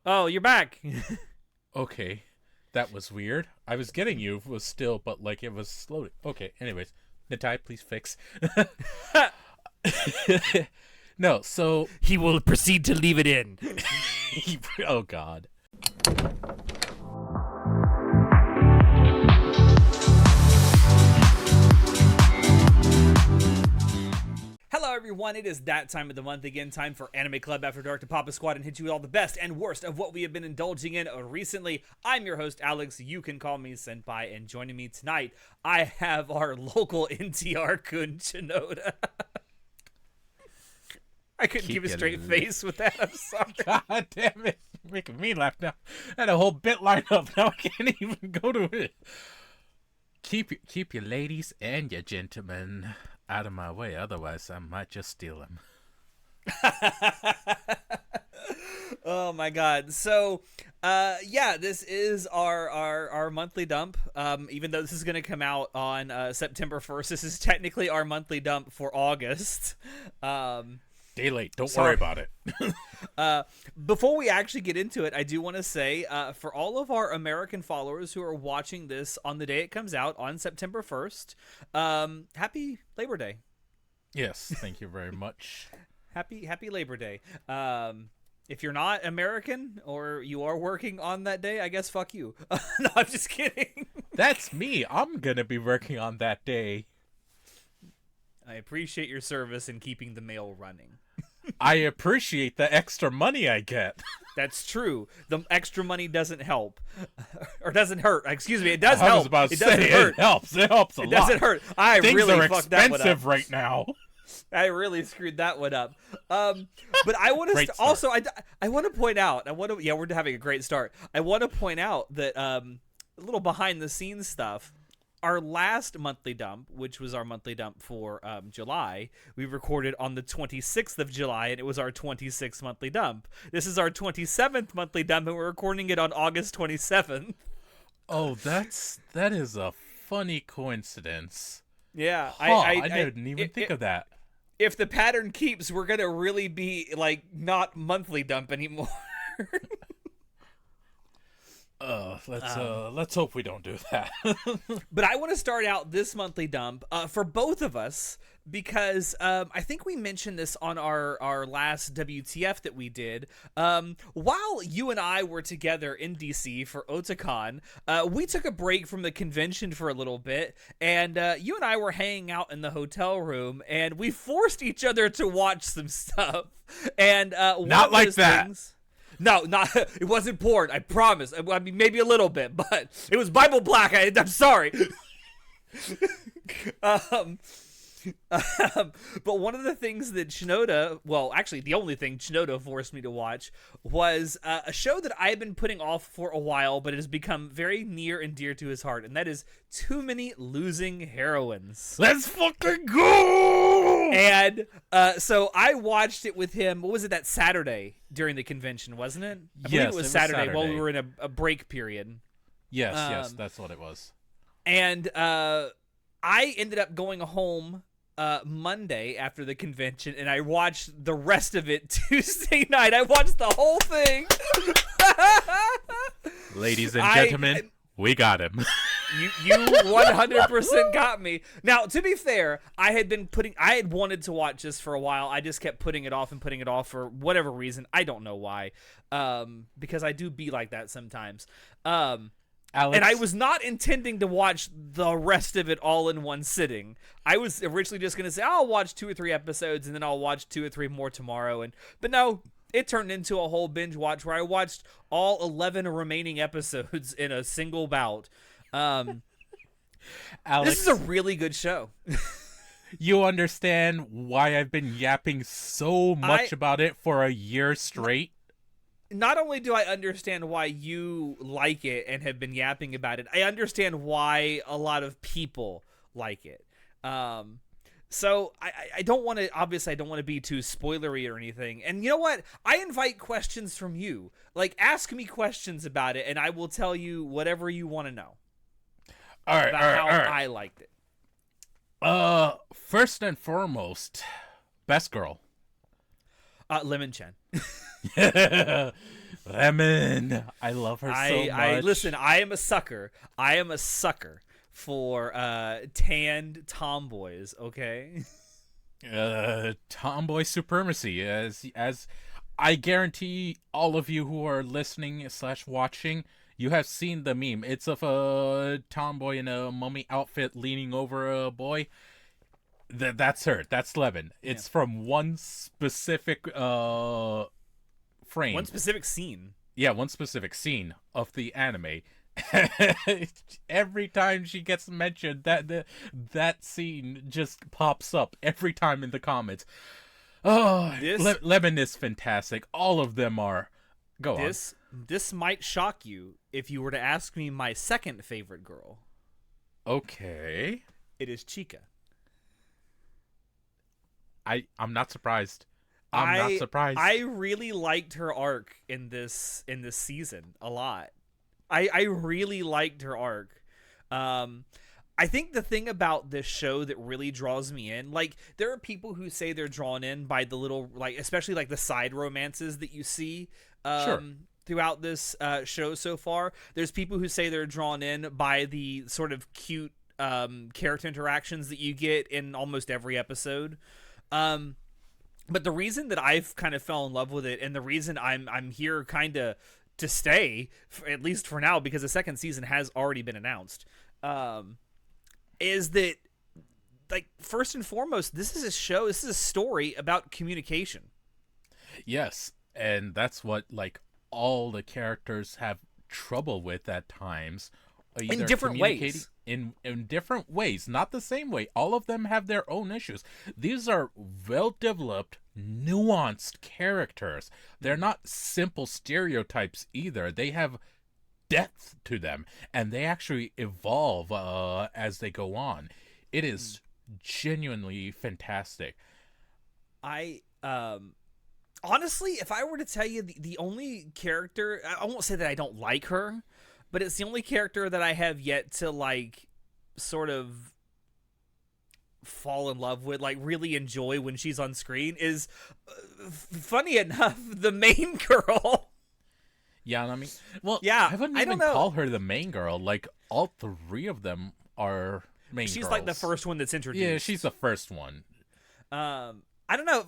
Oh, you're back. Okay, that was weird. I was getting you was still, but like it was slowly. Okay, anyways, Natai, please fix. No, so He will proceed to leave it in. oh god. Hello, everyone. It is that time of the month again. Time for Anime Club After Dark to pop a squad and hit you with all the best and worst of what we have been indulging in recently. I'm your host, Alex. You can call me Senpai. And joining me tonight, I have our local NTR-kun, Shinoda. I couldn't keep a straight face with that. I'm sorry. God damn it. You're making me laugh now. I had a whole bit lined up. Now I can't even go to it. Keep your ladies and your gentlemen out of my way. Otherwise, I might just steal them. Oh my god. So yeah, this is our monthly dump. Even though this is going to come out on September 1st, this is technically our monthly dump for August. Day late. Don't worry about it. Before we actually get into it, I do want to say, for all of our American followers who are watching this on the day it comes out on September 1st, happy Labor Day. Yes, thank you very much. Happy Labor Day. If you're not American or you are working on that day, I guess fuck you. No, I'm just kidding. That's me. I'm gonna be working on that day. I appreciate your service in keeping the mail running. I appreciate the extra money I get. That's true. The extra money doesn't help. Or doesn't hurt. Excuse me, it does I help. was about to It say, doesn't hurt. It helps. It helps a lot. It doesn't hurt. I Things really are fucked that one up. expensive right now. I really screwed that one up. But I want to also I want to point out. Yeah, we're having a great start. I want to point out that a little behind the scenes stuff. Our last monthly dump, which was our monthly dump for July, we recorded on the 26th of July, and it was our 26th monthly dump. This is our 27th monthly dump, and we're recording it on August 27th. Oh, that is a funny coincidence. Yeah, I didn't even think of that. If the pattern keeps, we're gonna really be like not monthly dump anymore. Let's hope we don't do that. But I want to start out this monthly dump for both of us because I think we mentioned this on our last WTF that we did. While you and I were together in DC for Otakon, we took a break from the convention for a little bit, and you and I were hanging out in the hotel room, and we forced each other to watch some stuff. And not like that. No, it wasn't porn. I promise. I mean, maybe a little bit, but it was Bible Black. I'm sorry. But one of the things that actually the only thing Shinoda forced me to watch was a show that I had been putting off for a while, but it has become very near and dear to his heart, and that is Too Many Losing Heroines. Let's fucking go! And so I watched it with him. What was it, that Saturday during the convention, wasn't it? I believe it was Saturday while we were in a break period. Yes, that's what it was. And I ended up going home Monday after the convention, and I watched the rest of it Tuesday night. I watched the whole thing. Ladies and gentlemen, we got him. You 100% got me. Now, to be fair, I had wanted to watch this for a while. I just kept putting it off for whatever reason. I don't know why. Because I do be like that sometimes. Alex. And I was not intending to watch the rest of it all in one sitting. I was originally just going to say, I'll watch 2 or 3 episodes, and then I'll watch 2 or 3 more tomorrow. But no, it turned into a whole binge watch where I watched all 11 remaining episodes in a single bout. Alex, this is a really good show. You understand why I've been yapping so much about it for a year straight? Not only do I understand why you like it and have been yapping about it, I understand why a lot of people like it. So I don't want to, obviously I don't want to be too spoilery or anything. And you know what? I invite questions from you. Like, ask me questions about it and I will tell you whatever you want to know. All right, how I liked it. First and foremost, best girl. Lemon Chen. Lemon. I love her so much. Listen, I am a sucker. I am a sucker for tanned tomboys, okay? Tomboy supremacy, as I guarantee all of you who are listening / watching, you have seen the meme. It's of a tomboy in a mummy outfit leaning over a boy. That's her. That's Lemon. It's from one specific frame. One specific scene. Yeah, one specific scene of the anime. Every time she gets mentioned, that scene just pops up every time in the comments. Oh, Lemon is fantastic. All of them are. Go on. This might shock you if you were to ask me my second favorite girl. Okay. It is Chica. I'm not surprised. I'm not surprised. I really liked her arc in this season a lot. I really liked her arc. I think the thing about this show that really draws me in, like, there are people who say they're drawn in by the little, like, especially like the side romances that you see throughout this show so far. There's people who say they're drawn in by the sort of cute character interactions that you get in almost every episode. But the reason that I've kind of fell in love with it, and the reason I'm here kind of to stay, at least for now, because the second season has already been announced, is that, like, first and foremost, this is a story about communication. Yes, and that's what, like, all the characters have trouble with at times. In different ways. In different ways, not the same way. All of them have their own issues. These are well-developed, nuanced characters. They're not simple stereotypes either. They have depth to them, and they actually evolve as they go on. It is genuinely fantastic. Honestly, if I were to tell you the only character, I won't say that I don't like her, but it's the only character that I have yet to, like, sort of fall in love with, like, really enjoy when she's on screen, is, funny enough, the main girl. Yeah, I mean, well, yeah, I wouldn't even call her the main girl. Like, all three of them are main girls. She's like the first one that's introduced. Yeah, she's the first one. I don't know.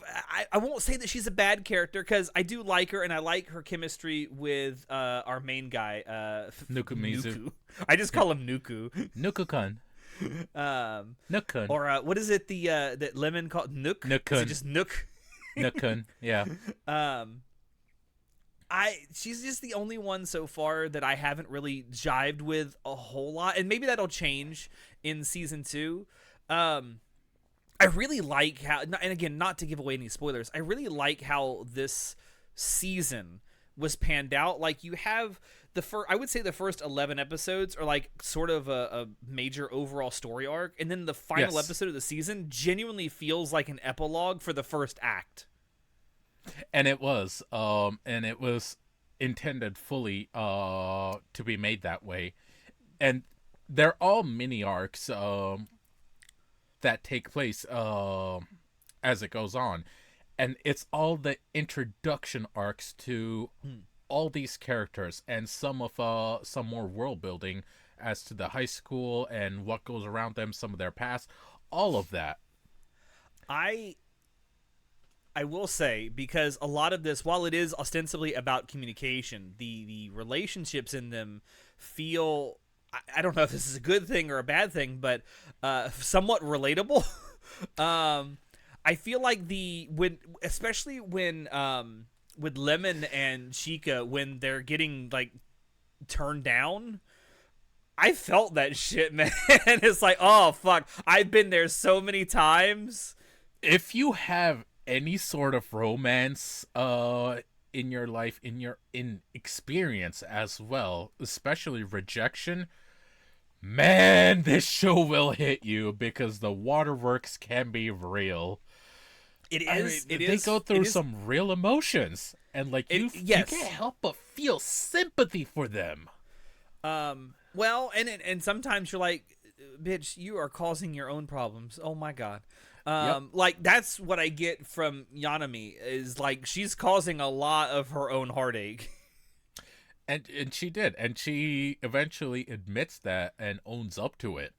I won't say that she's a bad character, because I do like her, and I like her chemistry with our main guy, Nukumizu. I just call him Nuku. Nuku-kun. Nook-kun. Or what is it that Lemon called Nook? Nook-kun. Is it just Nook? Nook-kun, yeah. She's just the only one so far that I haven't really jived with a whole lot, and maybe that'll change in season 2. I really like how, and again, not to give away any spoilers, I really like how this season was panned out. Like, you have I would say the first 11 episodes are like sort of a major overall story arc, and then the final episode of the season genuinely feels like an epilogue for the first act. And it was intended fully to be made that way. And they're all mini arcs that take place as it goes on, and it's all the introduction arcs to all these characters, and some more world building as to the high school and what goes around them, some of their past, all of that. I will say, because a lot of this, while it is ostensibly about communication, the relationships in them feel, I don't know if this is a good thing or a bad thing, but somewhat relatable. I feel like especially when with Lemon and Chica, when they're getting, like, turned down, I felt that shit, man. It's like, oh fuck, I've been there so many times. If you have any sort of romance in your life, in experience as well, especially rejection, man, this show will hit you, because the waterworks can be real. They go through some real emotions, and, like, you can't help but feel sympathy for them. Well, and sometimes you're like, bitch, you are causing your own problems. Oh my god. Like, that's what I get from Yanami, is like, she's causing a lot of her own heartache. And she did, and she eventually admits that and owns up to it.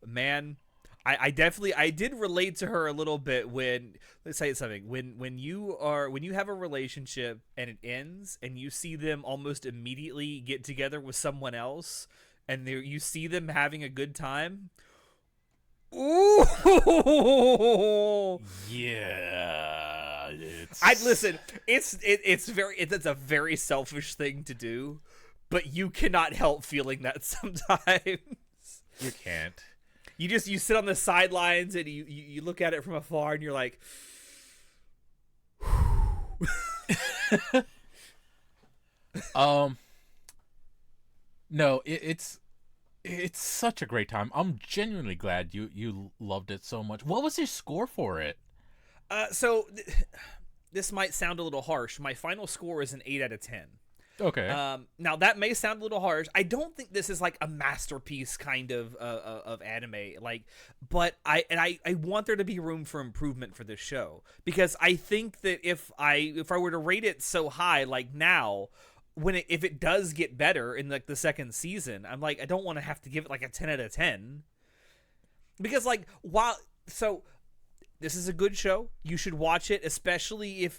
Man, I definitely I did relate to her a little bit when, let's say something, when you have a relationship and it ends and you see them almost immediately get together with someone else and you see them having a good time. Ooh. Yeah, listen. It's a very selfish thing to do, but you cannot help feeling that sometimes. You can't. You sit on the sidelines and you look at it from afar and you're like, no, it's such a great time. I'm genuinely glad you loved it so much. What was your score for it? This might sound a little harsh. My final score is an 8 out of 10. Okay. Now that may sound a little harsh. I don't think this is like a masterpiece kind of anime. Like, but I want there to be room for improvement for this show, because I think that if I were to rate it so high, like now, if it does get better in like the second season, I'm like, I don't want to have to give it like a 10 out of 10, because like this is a good show. You should watch it, especially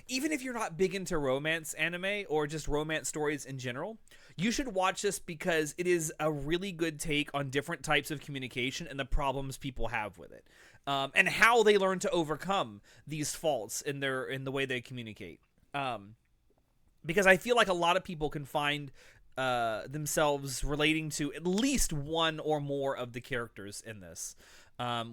even if you're not big into romance anime or just romance stories in general. You should watch this because it is a really good take on different types of communication and the problems people have with it, and how they learn to overcome these faults in the way they communicate. Because I feel like a lot of people can find themselves relating to at least one or more of the characters in this.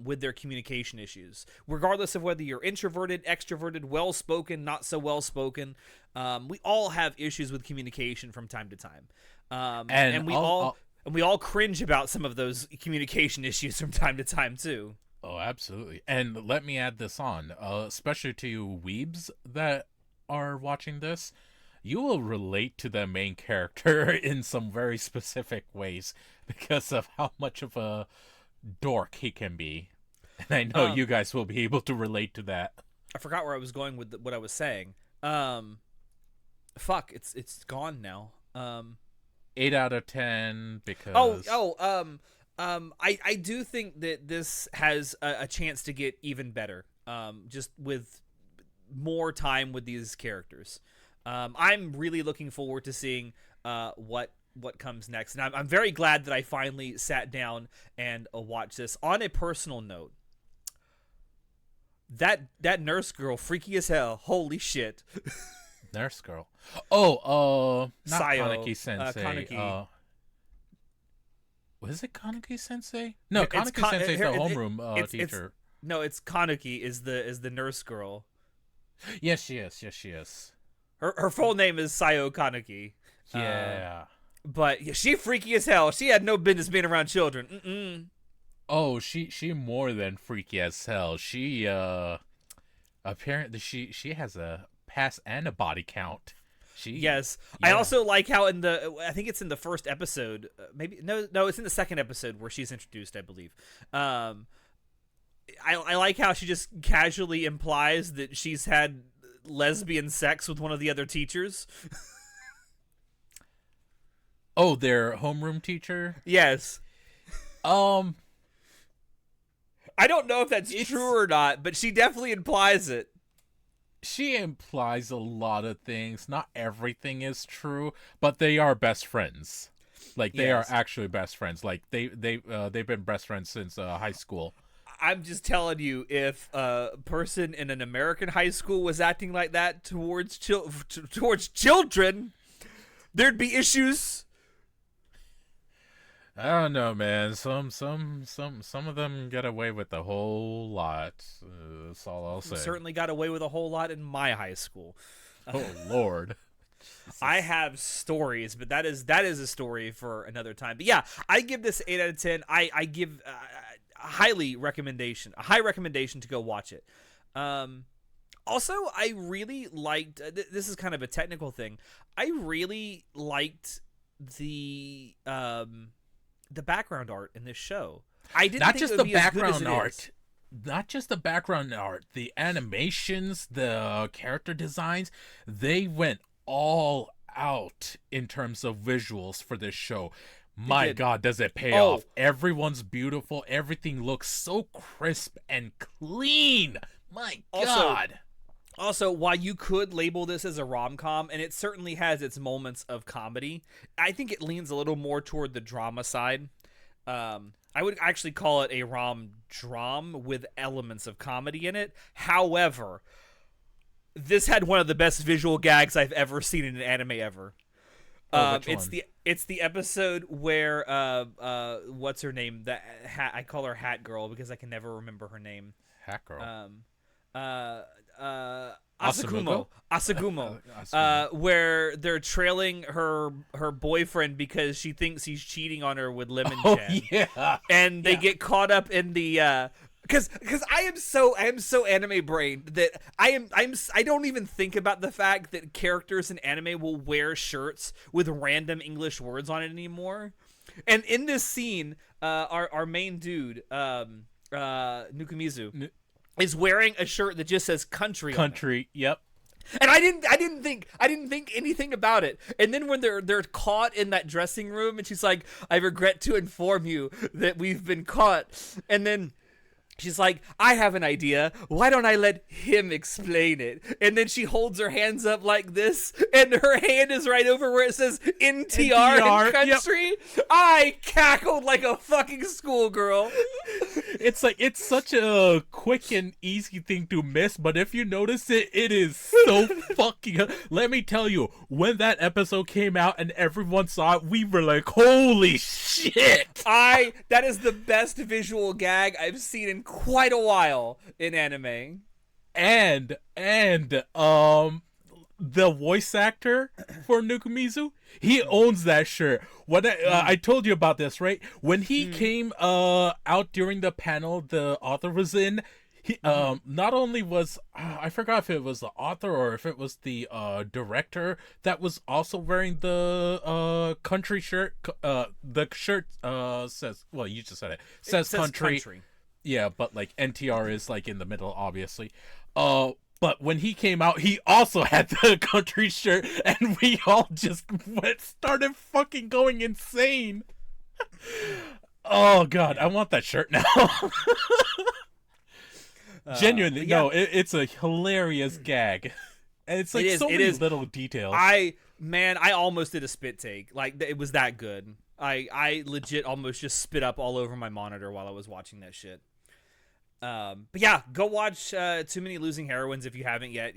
With their communication issues, regardless of whether you're introverted, extroverted, well-spoken, not so well-spoken. We all have issues with communication from time to time. And we all cringe about some of those communication issues from time to time too. Oh, absolutely. And let me add this on, especially to you weebs that are watching this, you will relate to the main character in some very specific ways because of how much of a dork he can be, and I know you guys will be able to relate to that. I forgot where I was going with what I was saying. It's gone now. 8 out of 10 because I do think that this has a chance to get even better. Just with more time with these characters. I'm really looking forward to seeing what comes next, and I'm very glad that I finally sat down and watched this. On a personal note, that nurse girl, freaky as hell. Holy shit. Nurse girl. Not Sayo, Kaneki Sensei. Kaneki. Was it Kaneki Sensei? No, Kaneki Sensei is the homeroom teacher. It's Kaneki is the nurse girl. Yes, she is. Her full name is Sayo Kaneki. Yeah. But yeah, she freaky as hell. She had no business being around children. Mm-mm. Oh, she more than freaky as hell. She apparently she has a pass and a body count. Yes. Yeah. I also like how I think it's in the first episode, maybe no, it's in the second episode where she's introduced, I believe. I like how she just casually implies that she's had lesbian sex with one of the other teachers. Oh, their homeroom teacher? Yes. I don't know if that's true or not, but she definitely implies it. She implies a lot of things. Not everything is true, but they are best friends. Like, they are actually best friends. Like, they've been best friends since high school. I'm just telling you, if a person in an American high school was acting like that towards children, there'd be issues. I don't know, man. Some of them get away with a whole lot. That's all I'll say. Certainly got away with a whole lot in my high school. Oh Lord. I have stories, but that is a story for another time. But yeah, I give this 8 out of 10. I give a high recommendation to go watch it. Also, I really liked. This is kind of a technical thing. I really liked the background art in this show. I didn't not think just it the would be as good as background it art. is. Not just the background art, the animations, the character designs, they went all in terms of visuals for this show. My God, does it pay Oh. off. Everyone's beautiful. Everything looks so crisp and clean. My God. Also, while you could label this as a rom-com, and it certainly has its moments of comedy, I think it leans a little more toward the drama side. I would actually call it a rom-dram with elements of comedy in it. However, this had one of the best visual gags I've ever seen in an anime ever. It's the episode where what's her name? I call her Hat Girl because I can never remember her name. Hat Girl. Asagumo, where they're trailing her boyfriend because she thinks he's cheating on her with Lemon Chan. Yeah. And they get caught up in the because I am so anime brained that I don't even think about the fact that characters in anime will wear shirts with random English words on it anymore. And in this scene, our main dude, Nukimizu, is wearing a shirt that just says country on it. Yep. And I didn't think anything about it. And then when they're caught in that dressing room and she's like, "I regret to inform you that we've been caught." And then she's like, "I have an idea. Why don't I let him explain it?" And then she holds her hands up like this, and her hand is right over where it says NTR in country. Yep. I cackled like a fucking schoolgirl. It's like, it's such a quick and easy thing to miss, but if you notice it, it is so fucking... Let me tell you, when that episode came out and everyone saw it, we were like, holy shit! That is the best visual gag I've seen in quite a while in anime. And the voice actor for Nukimizu, he owns that shirt. What I told you about this, right? When he came out during the panel the author was in, he not only was I forgot if it was the author or if it was the director that was also wearing the country shirt. The shirt says, well, you just said it. Says country. Yeah, but like NTR is like in the middle, obviously. But when he came out, he also had the country shirt, and we all just started fucking going insane. Oh God, I want that shirt now. Genuinely, yeah. No, it's a hilarious gag, and it's like many little details. I almost did a spit take. Like, it was that good. I legit almost just spit up all over my monitor while I was watching that shit. But yeah, go watch Too Many Losing Heroines if you haven't yet.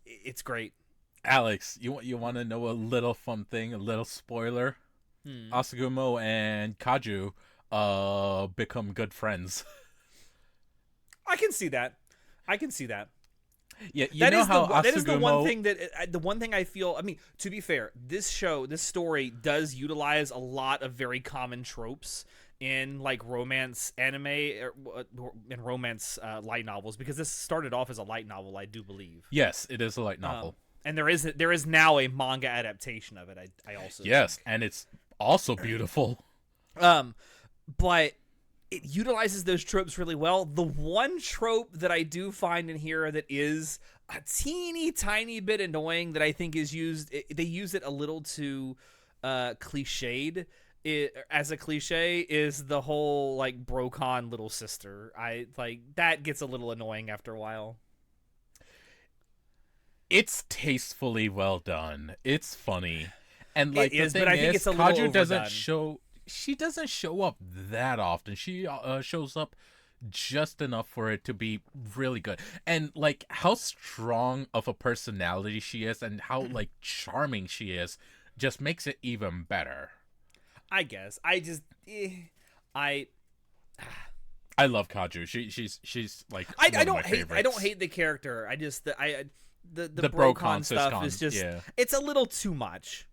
It's great. Alex, you want to know a little fun thing, a little spoiler? Asagumo and Kaju become good friends. I can see that. Yeah, that is the one thing that the one thing I feel. I mean, to be fair, this story does utilize a lot of very common tropes in like romance anime and romance light novels, because this started off as a light novel, I do believe. Yes, it is a light novel, and there is now a manga adaptation of it. I also think. And it's also beautiful. But it utilizes those tropes really well. The one trope that I do find in here that is a teeny tiny bit annoying that I think is used, they use it a little too cliched. As a cliche, is the whole like Brocon little sister. I like that gets a little annoying after a while. It's tastefully well done. It's funny, and like it is, but I think it's a little Kaju overdone. She doesn't show up that often. She shows up just enough for it to be really good, and like how strong of a personality she is, and how like charming she is, just makes it even better. I guess. I love Kaju. She's like I don't hate the character. I just the Brocon stuff is just it's a little too much.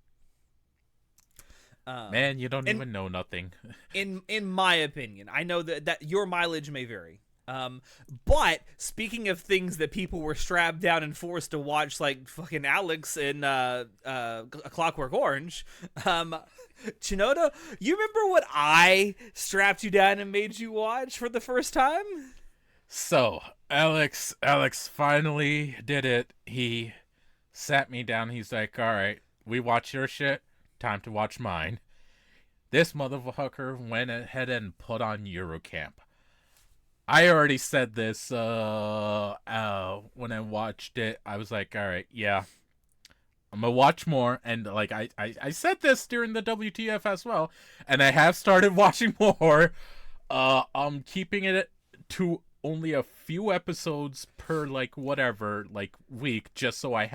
Man, you don't even know nothing. in my opinion, I know that your mileage may vary. But speaking of things that people were strapped down and forced to watch, like fucking Alex in A Clockwork Orange, Chinoda, you remember what I strapped you down and made you watch for the first time? So Alex finally did it. He sat me down. He's like, "All right, we watch your shit. Time to watch mine. This motherfucker went ahead and put on Yuru Camp. I already said this when I watched it. I was like, all right, yeah, I'm gonna watch more. And like I said this during the WTF as well, and I have started watching more. I'm keeping it to only a few episodes per week, just so I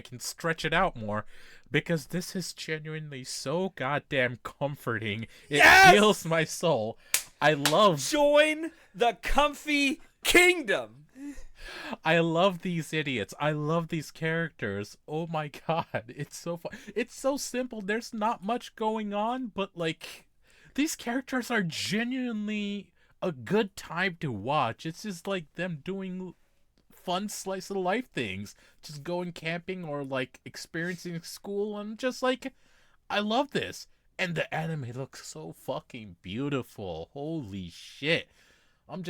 can stretch it out more, because this is genuinely so goddamn comforting. It heals my soul. I love join the comfy kingdom. I love these idiots. I love these characters. Oh my god, it's so fun. It's so simple. There's not much going on, but like these characters are genuinely a good time to watch. It's just like them doing fun slice of life things, just going camping or like experiencing school, and just like I love this. And the anime looks so fucking beautiful. Holy shit. I'm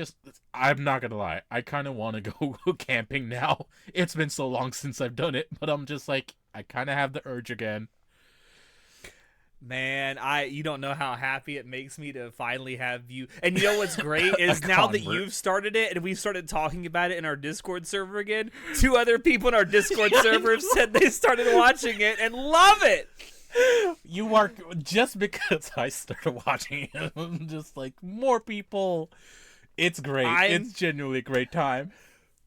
not gonna lie, I kind of want to go camping now. It's been so long since I've done it, but I'm just like, I kind of have the urge again. Man, you don't know how happy it makes me to finally have you. And you know what's great is now that you've started it and we've started talking about it in our Discord server again, 2 other people in our Discord server have said they started watching it and love it. You are, just because I started watching it, I'm just like, more people. It's great. It's genuinely a great time.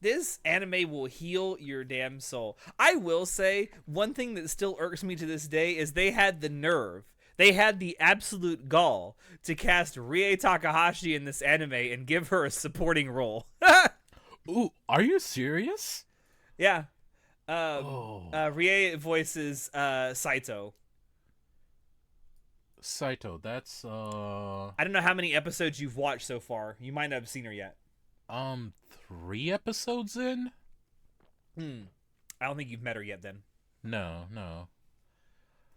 This anime will heal your damn soul. I will say, one thing that still irks me to this day is they had the nerve, they had the absolute gall to cast Rie Takahashi in this anime and give her a supporting role. Ooh, are you serious? Yeah. Rie voices Saito. Saito, that's I don't know how many episodes you've watched so far. You might not have seen her yet. 3 episodes in? I don't think you've met her yet then. No.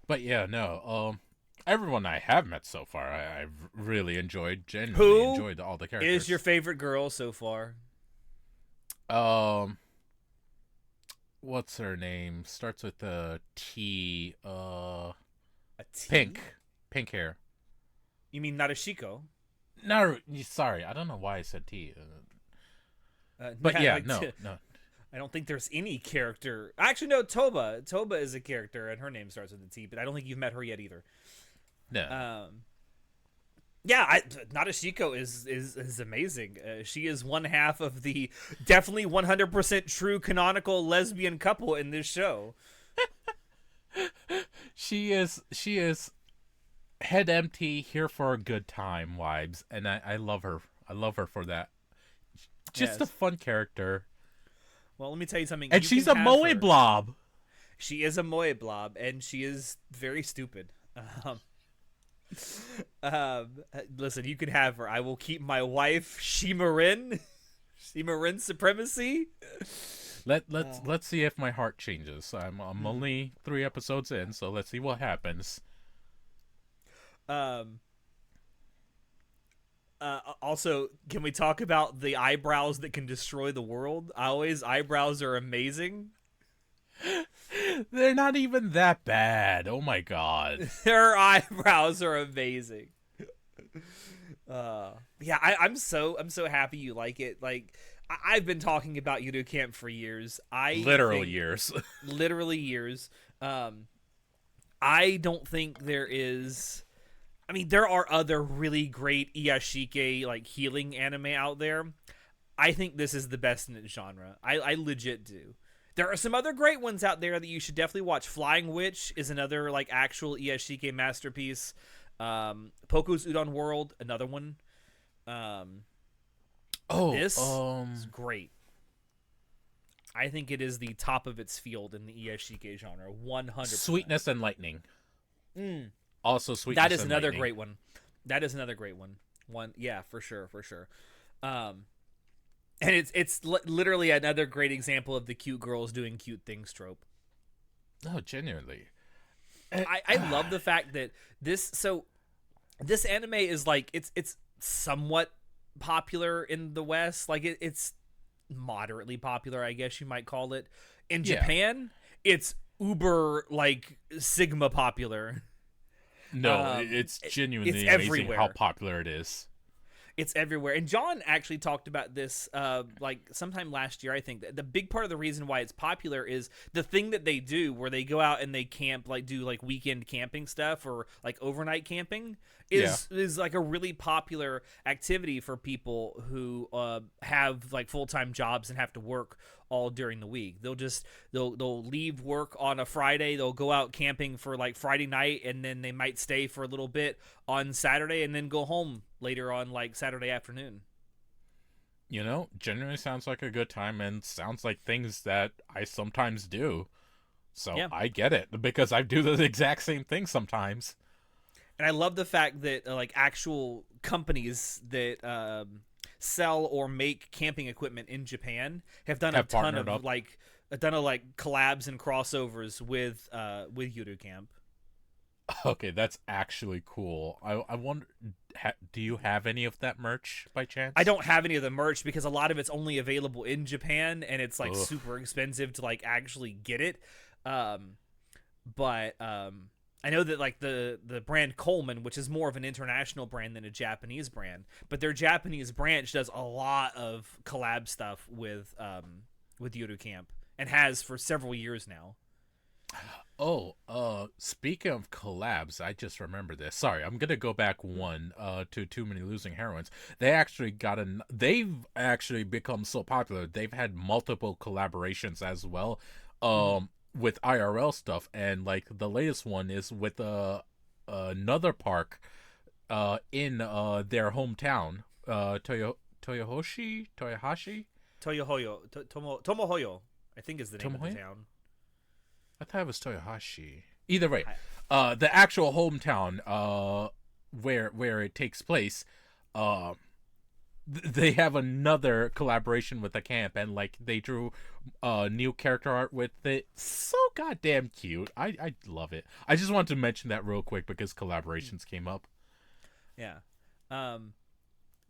But yeah, no. Everyone I have met so far, I've really genuinely enjoyed all the characters. Who is your favorite girl so far? What's her name? Starts with a T. A T? Pink hair. You mean Narashiko? No, sorry. I don't know why I said T. But yeah, no. I don't think there's any character. Actually, no, Toba. Toba is a character, and her name starts with a T, but I don't think you've met her yet either. No. Yeah, Nadeshiko is amazing. She is one half of the definitely 100% true canonical lesbian couple in this show. She is head empty, here for a good time vibes, and I love her. I love her for that. Just a fun character. Well, let me tell you something. And she's a moe blob. She is a moe blob, and she is very stupid. Listen, you can have her. I will keep my wife, Shimarin supremacy. Let's see if my heart changes. I'm only 3 episodes in, so let's see what happens. Also, can we talk about the eyebrows that can destroy the world? Aoi's eyebrows are amazing. They're not even that bad. Oh my god. Her eyebrows are amazing. Yeah, I'm so happy you like it. Like, I've been talking about Yuru Camp for years. Literally years. I don't think there is. I mean, there are other really great Iyashike like healing anime out there. I think this is the best in its genre. I legit do. There are some other great ones out there that you should definitely watch. Flying Witch is another like actual Iyashike masterpiece. Poku's Udon World, another one. This is great. I think it is the top of its field in the Iyashike genre, 100%. Sweetness and Lightning. Also, Sweetness. That is and another Lightning. great one. That is another great one. Yeah, for sure. And it's literally another great example of the cute girls doing cute things trope. Oh, genuinely. I love the fact that this anime is like it's somewhat popular in the West. Like it's moderately popular, I guess you might call it. In Japan, it's uber like Sigma popular. No, it's genuinely it's amazing everywhere. how popular it is. It's everywhere. And John actually talked about this like sometime last year, I think. The big part of the reason why it's popular is the thing that they do where they go out and they camp, like do like weekend camping stuff or like overnight camping is like a really popular activity for people who have like full-time jobs and have to work all during the week. They'll leave work on a Friday, they'll go out camping for like Friday night, and then they might stay for a little bit on Saturday and then go home later on like Saturday afternoon. You know, genuinely sounds like a good time and sounds like things that I sometimes do. So Yeah. I get it because I do the exact same thing sometimes. And I love the fact that like actual companies that sell or make camping equipment in Japan have done a ton of collabs and crossovers with Yuru Camp. Okay, that's actually cool. I wonder, do you have any of that merch by chance? I don't have any of the merch because a lot of it's only available in Japan and it's like super expensive to like actually get it. But I know that like the brand Coleman, which is more of an international brand than a Japanese brand, but their Japanese branch does a lot of collab stuff with Yuru Camp and has for several years now. Speaking of collabs, I just remember this. Sorry, I'm gonna go back to Too Many Losing Heroines. They've actually become so popular. They've had multiple collaborations as well, with IRL stuff, and like the latest one is with another park, in their hometown, Tomohoyo, Tomohoyo, I think is the name of the town. I thought it was Toyohashi. Either way, the actual hometown, where it takes place, they have another collaboration with the camp, and like they drew new character art with it. So goddamn cute. I love it. I just wanted to mention that real quick because collaborations came up. Yeah.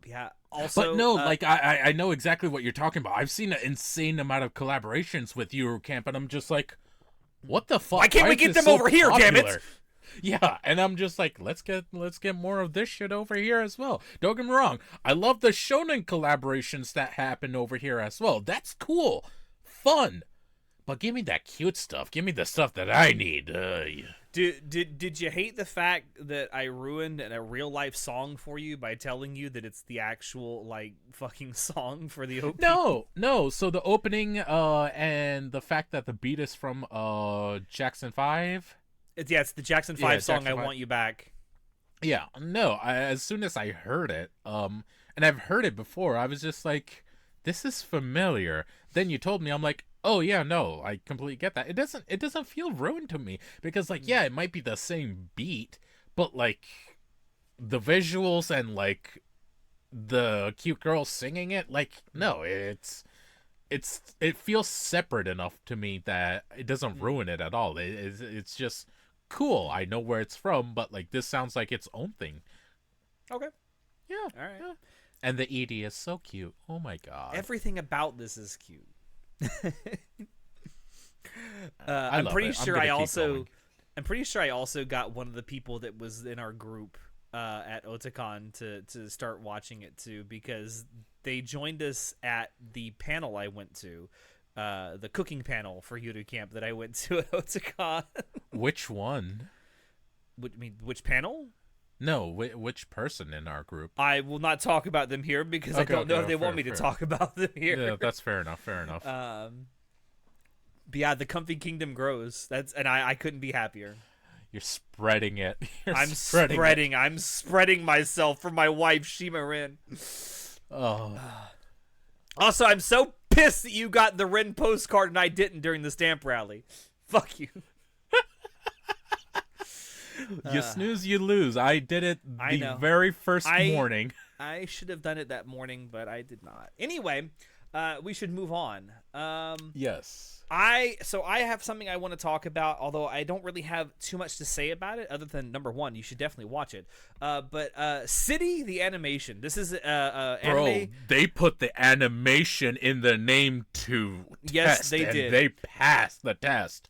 Yeah. Also, but no, like I know exactly what you're talking about. I've seen an insane amount of collaborations with Yuru Camp, and I'm just like, what the fuck? Why can't we get them over here, damn it? Yeah, and I'm just like, let's get more of this shit over here as well. Don't get me wrong, I love the shonen collaborations that happen over here as well. That's cool, fun. But give me that cute stuff. Give me the stuff that I need. Did you hate the fact that I ruined a real life song for you by telling you that it's the actual like fucking song for the opening? No. So the opening, and the fact that the beat is from Jackson 5. It's the Jackson 5 song. I Want You Back. Yeah, no. As soon as I heard it, and I've heard it before, I was just like, this is familiar. Then you told me, I'm like, oh yeah, no, I completely get that. It doesn't feel ruined to me because like, yeah, it might be the same beat, but like the visuals and like the cute girl singing it, like no, it feels separate enough to me that it doesn't ruin it at all. It's just cool. I know where it's from, but like this sounds like its own thing. Okay. Yeah. All right. Yeah. And the ED is so cute. Oh my god. Everything about this is cute. I'm pretty sure I also got one of the people that was in our group at Otakon to start watching it too, because they joined us at the panel I went to, the cooking panel for Yuru Camp that I went to at Otakon. Which one? Which panel? No, which person in our group? I will not talk about them here because I don't know if they want me to talk about them here. Yeah, that's fair enough. But yeah, the Comfy Kingdom grows. I couldn't be happier. You're spreading it. I'm spreading myself for my wife, Shima Rin. Oh. Also, I'm so pissed that you got the Rin postcard and I didn't during the stamp rally. Fuck you. You snooze, you lose. I did it the very first morning. I should have done it that morning, but I did not. Anyway, we should move on. Yes. I have something I want to talk about, although I don't really have too much to say about it, other than number one, you should definitely watch it. But City the Animation. This is anime. Bro, they put the animation in the name to yes, test, they and did. They passed the test.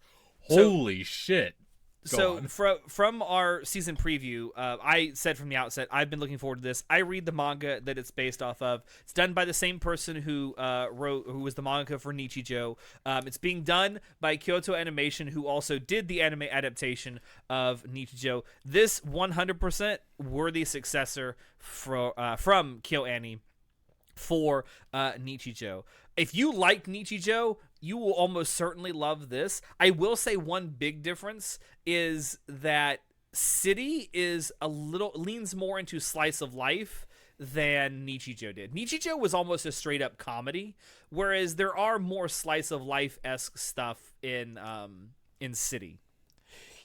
Holy shit. So from our season preview, I said from the outset, I've been looking forward to this. I read the manga that it's based off of. It's done by the same person who was the manga for Nichijou. It's being done by Kyoto Animation, who also did the anime adaptation of Nichijou. This 100% worthy successor from KyoAni for Nichijou. If you like Nichijou, you will almost certainly love this. I will say one big difference is that City is leans more into slice of life than Nichijou did. Nichijou was almost a straight up comedy, whereas there are more slice of life-esque stuff in City.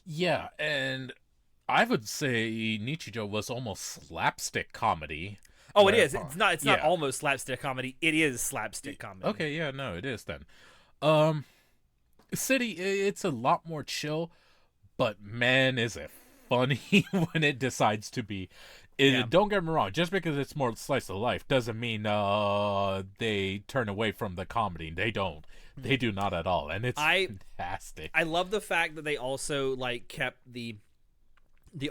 Yeah, and I would say Nichijou was almost slapstick comedy. Oh, it is. It's not almost slapstick comedy. It is slapstick comedy. Okay, yeah, no, it is then. City, it's a lot more chill, but man, is it funny when it decides to be. Don't get me wrong, just because it's more slice of life doesn't mean they turn away from the comedy. They don't. They do not at all, and it's fantastic. I love the fact that they also kept the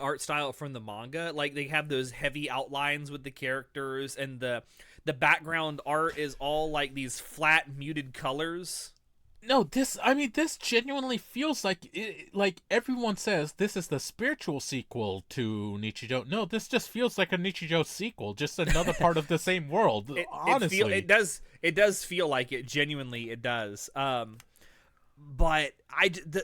art style from the manga. Like, they have those heavy outlines with the characters, and the background art is all like these flat muted colors. No, this genuinely feels like everyone says this is the spiritual sequel to Nichijou. No, this just feels like a Nichijou sequel, just another part of the same world. Honestly, it does feel like it. Genuinely, it does. But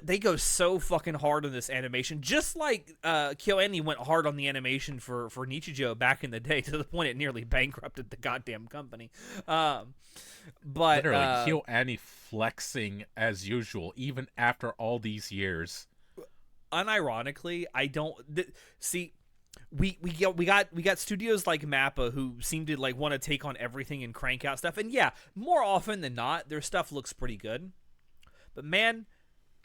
they go so fucking hard on this animation, just like KyoAni went hard on the animation for Nichijou back in the day, to the point it nearly bankrupted the goddamn company. But literally, KyoAni flexing as usual, even after all these years. Unironically, I don't see. We got studios like Mappa who seem to want to take on everything and crank out stuff, and yeah, more often than not, their stuff looks pretty good. But man,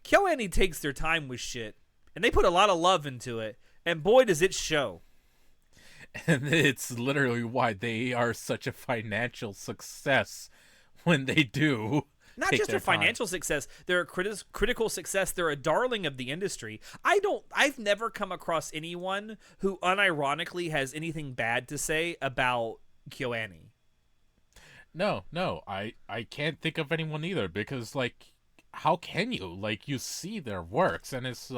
KyoAni takes their time with shit, and they put a lot of love into it, and boy does it show. And it's literally why they are such a financial success when they do. Not just a financial success, they're a critical success. They're a darling of the industry. I've never come across anyone who unironically has anything bad to say about KyoAni. No, I can't think of anyone either, because how can you? You see their works, and it's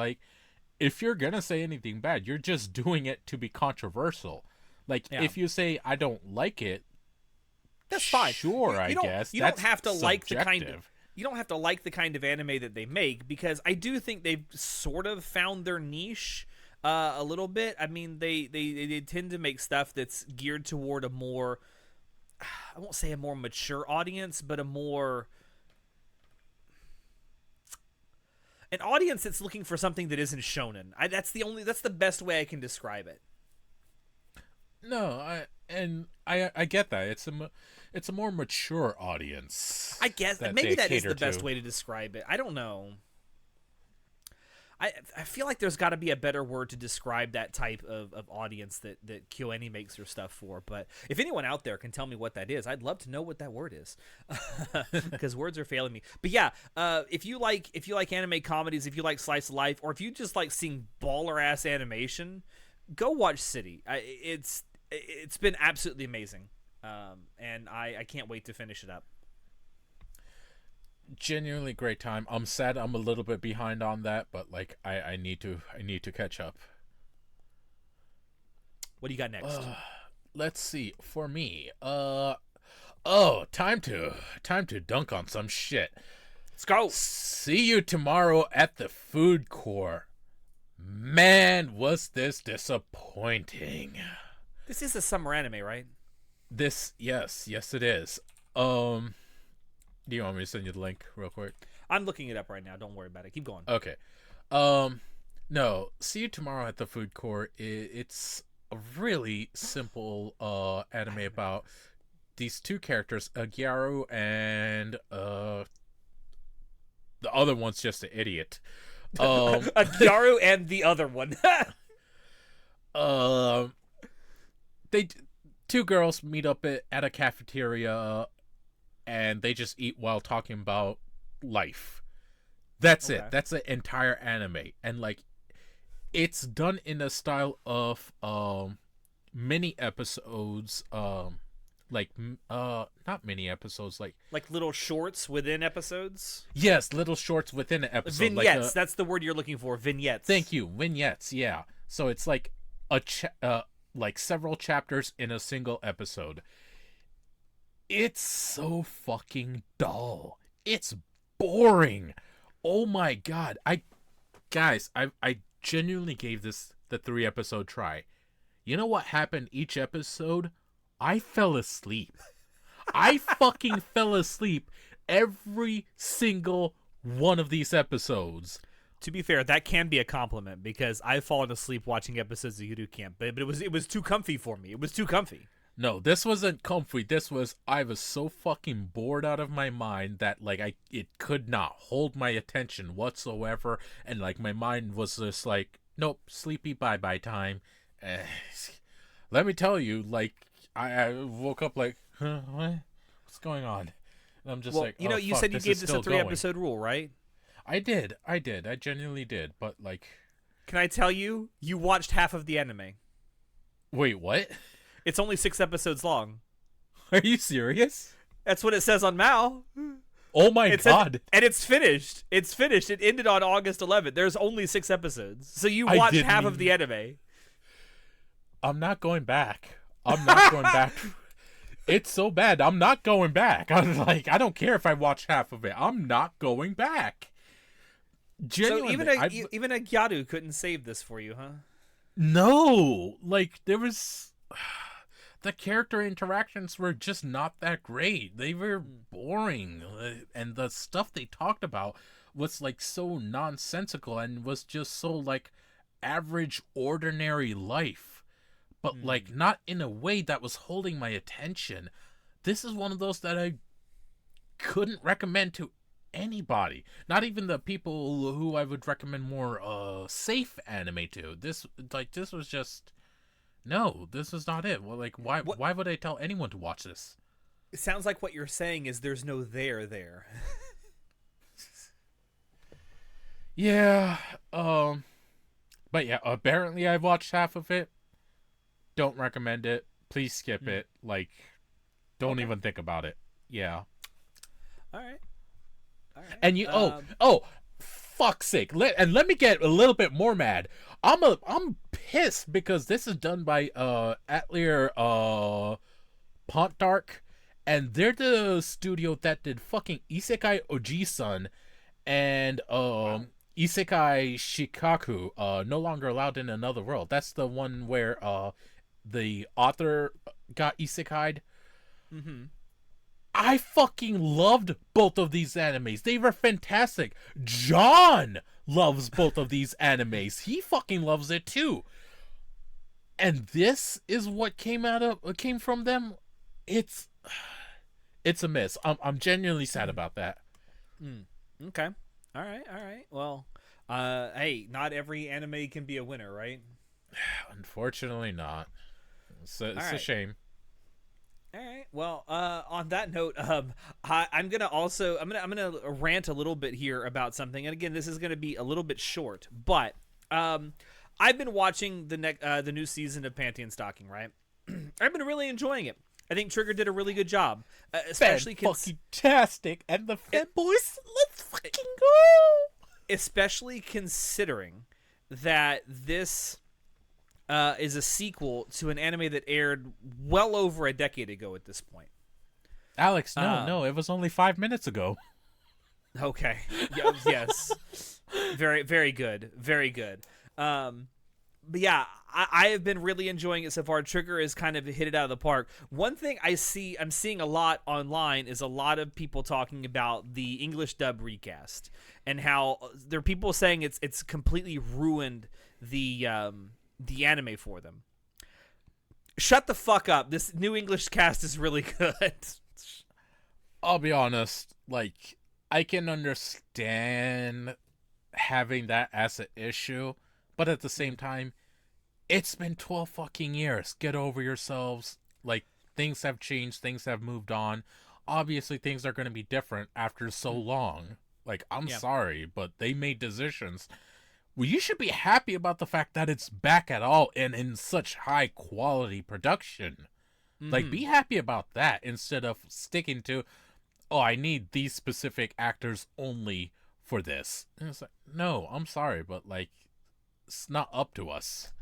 if you're gonna say anything bad, you're just doing it to be controversial. If you say I don't like it, that's fine. Sure, I guess. You don't have to like the kind of anime that they make, because I do think they've sort of found their niche a little bit. I mean, they tend to make stuff that's geared toward a more, I won't say a more mature audience, but an audience that's looking for something that isn't shonen. That's the best way I can describe it. No, I get that. It's a more mature audience. I guess maybe that is the best way to describe it. I don't know. I feel like there's got to be a better word to describe that type of audience that KyoAni makes their stuff for. But if anyone out there can tell me what that is, I'd love to know what that word is, because words are failing me. But yeah, if you like anime comedies, if you like slice of life, or if you just like seeing baller ass animation, go watch City. It's been absolutely amazing, and I can't wait to finish it up. Genuinely great time. I'm sad I'm a little bit behind on that, but I need to catch up. What do you got next? Let's see. For me, time to dunk on some shit. Let's go. See you tomorrow at the food court. Man, was this disappointing. This is a summer anime, right? Yes, it is. Do you want me to send you the link real quick? I'm looking it up right now. Don't worry about it. Keep going. Okay. No, see you tomorrow at the food court. It's a really simple anime about these two characters, Gyaru and the other one's just an idiot. Gyaru and the other one. Two girls meet up at a cafeteria, and they just eat while talking about life. That's Okay. it. That's the entire anime. And like it's done in a style of mini episodes, not mini episodes, Like little shorts within episodes. yes, little shorts within an episode, Vignettes. That's the word you're looking for. Vignettes. thank you, vignettes. Yeah, so it's like like several chapters in a single episode. It's so fucking dull. It's boring. Oh my god. I genuinely gave this the 3-episode try. You know what happened each episode? I fell asleep. I fucking fell asleep every single one of these episodes. To be fair, that can be a compliment because I've fallen asleep watching episodes of Yuru Camp, but it was too comfy for me. It was too comfy. No, this wasn't comfy. I was so fucking bored out of my mind that like it could not hold my attention whatsoever, and like my mind was just like, nope, sleepy, bye time. Let me tell you, like I woke up like, huh, what's going on? And I'm just like, you know, oh, you fuck, said you gave this a 3-episode rule, right? I did, I genuinely did, but like, Can I tell you, you watched half of the anime. wait, what? It's only 6 episodes long. Are you serious? That's what it says on Mao. Oh my god. And it's finished. It's finished. It ended on August 11th. There's only 6 episodes. So you I watched didn't half of the anime. I'm not going back. I'm not going back. It's so bad. I'm not going back. I'm like, I don't care if I watch half of it. I'm not going back. Genuinely, So even a Gyaru couldn't save this for you, huh? no, like there was the character interactions were just not that great. They were boring, and the stuff they talked about was like so nonsensical and was just so like average, ordinary life, but like not in a way that was holding my attention. This is one of those that I couldn't recommend to anybody, not even the people who I would recommend more safe anime to. This was just no, this is not it. Well, like why would I tell anyone to watch this? It sounds like what you're saying is there's no there. Yeah, but yeah, apparently I've watched half of it. Don't recommend it. Please skip it. Like, don't even think about it. Yeah. All right. And you fuck's sake. Let me get a little bit more mad. I'm pissed because this is done by Atelier Pontdark, and they're the studio that did fucking Isekai Oji-san and Isekai Shikaku, No Longer Allowed in Another World. That's the one where the author got isekai'd. Mm-hmm. I fucking loved both of these animes. They were fantastic. John loves both of these animes. He fucking loves it too. And this is what came from them. It's a miss. I'm genuinely sad about that. Okay. All right. Well, hey, not every anime can be a winner, right? Unfortunately not. It's a shame. All right. Well, on that note, I'm gonna rant a little bit here about something. And again, this is gonna be a little bit short, but I've been watching the new season of Panty and Stocking, right? I've been really enjoying it. I think Trigger did a really good job, especially fantastic. And the fanboys, let's fucking go. Especially considering that this is a sequel to an anime that aired well over a decade ago at this point. Alex, no, it was only 5 minutes ago. Okay. Yes. Very, very good. Very good. But yeah, I have been really enjoying it so far. Trigger has kind of hit it out of the park. One thing I'm seeing a lot online is a lot of people talking about the English dub recast and how there are people saying it's completely ruined the anime for them. Shut the fuck up. This new English cast is really good. I'll be honest, like, I can understand having that as an issue, but at the same time, it's been 12 fucking years. Get over yourselves. Like, things have changed, things have moved on. Obviously, things are going to be different after so long. Like, I'm Yeah. sorry, but they made decisions. Well, you should be happy about the fact that it's back at all and in such high quality production. Like, be happy about that instead of sticking to, oh, I need these specific actors only for this. And it's like, no, I'm sorry, but like, it's not up to us.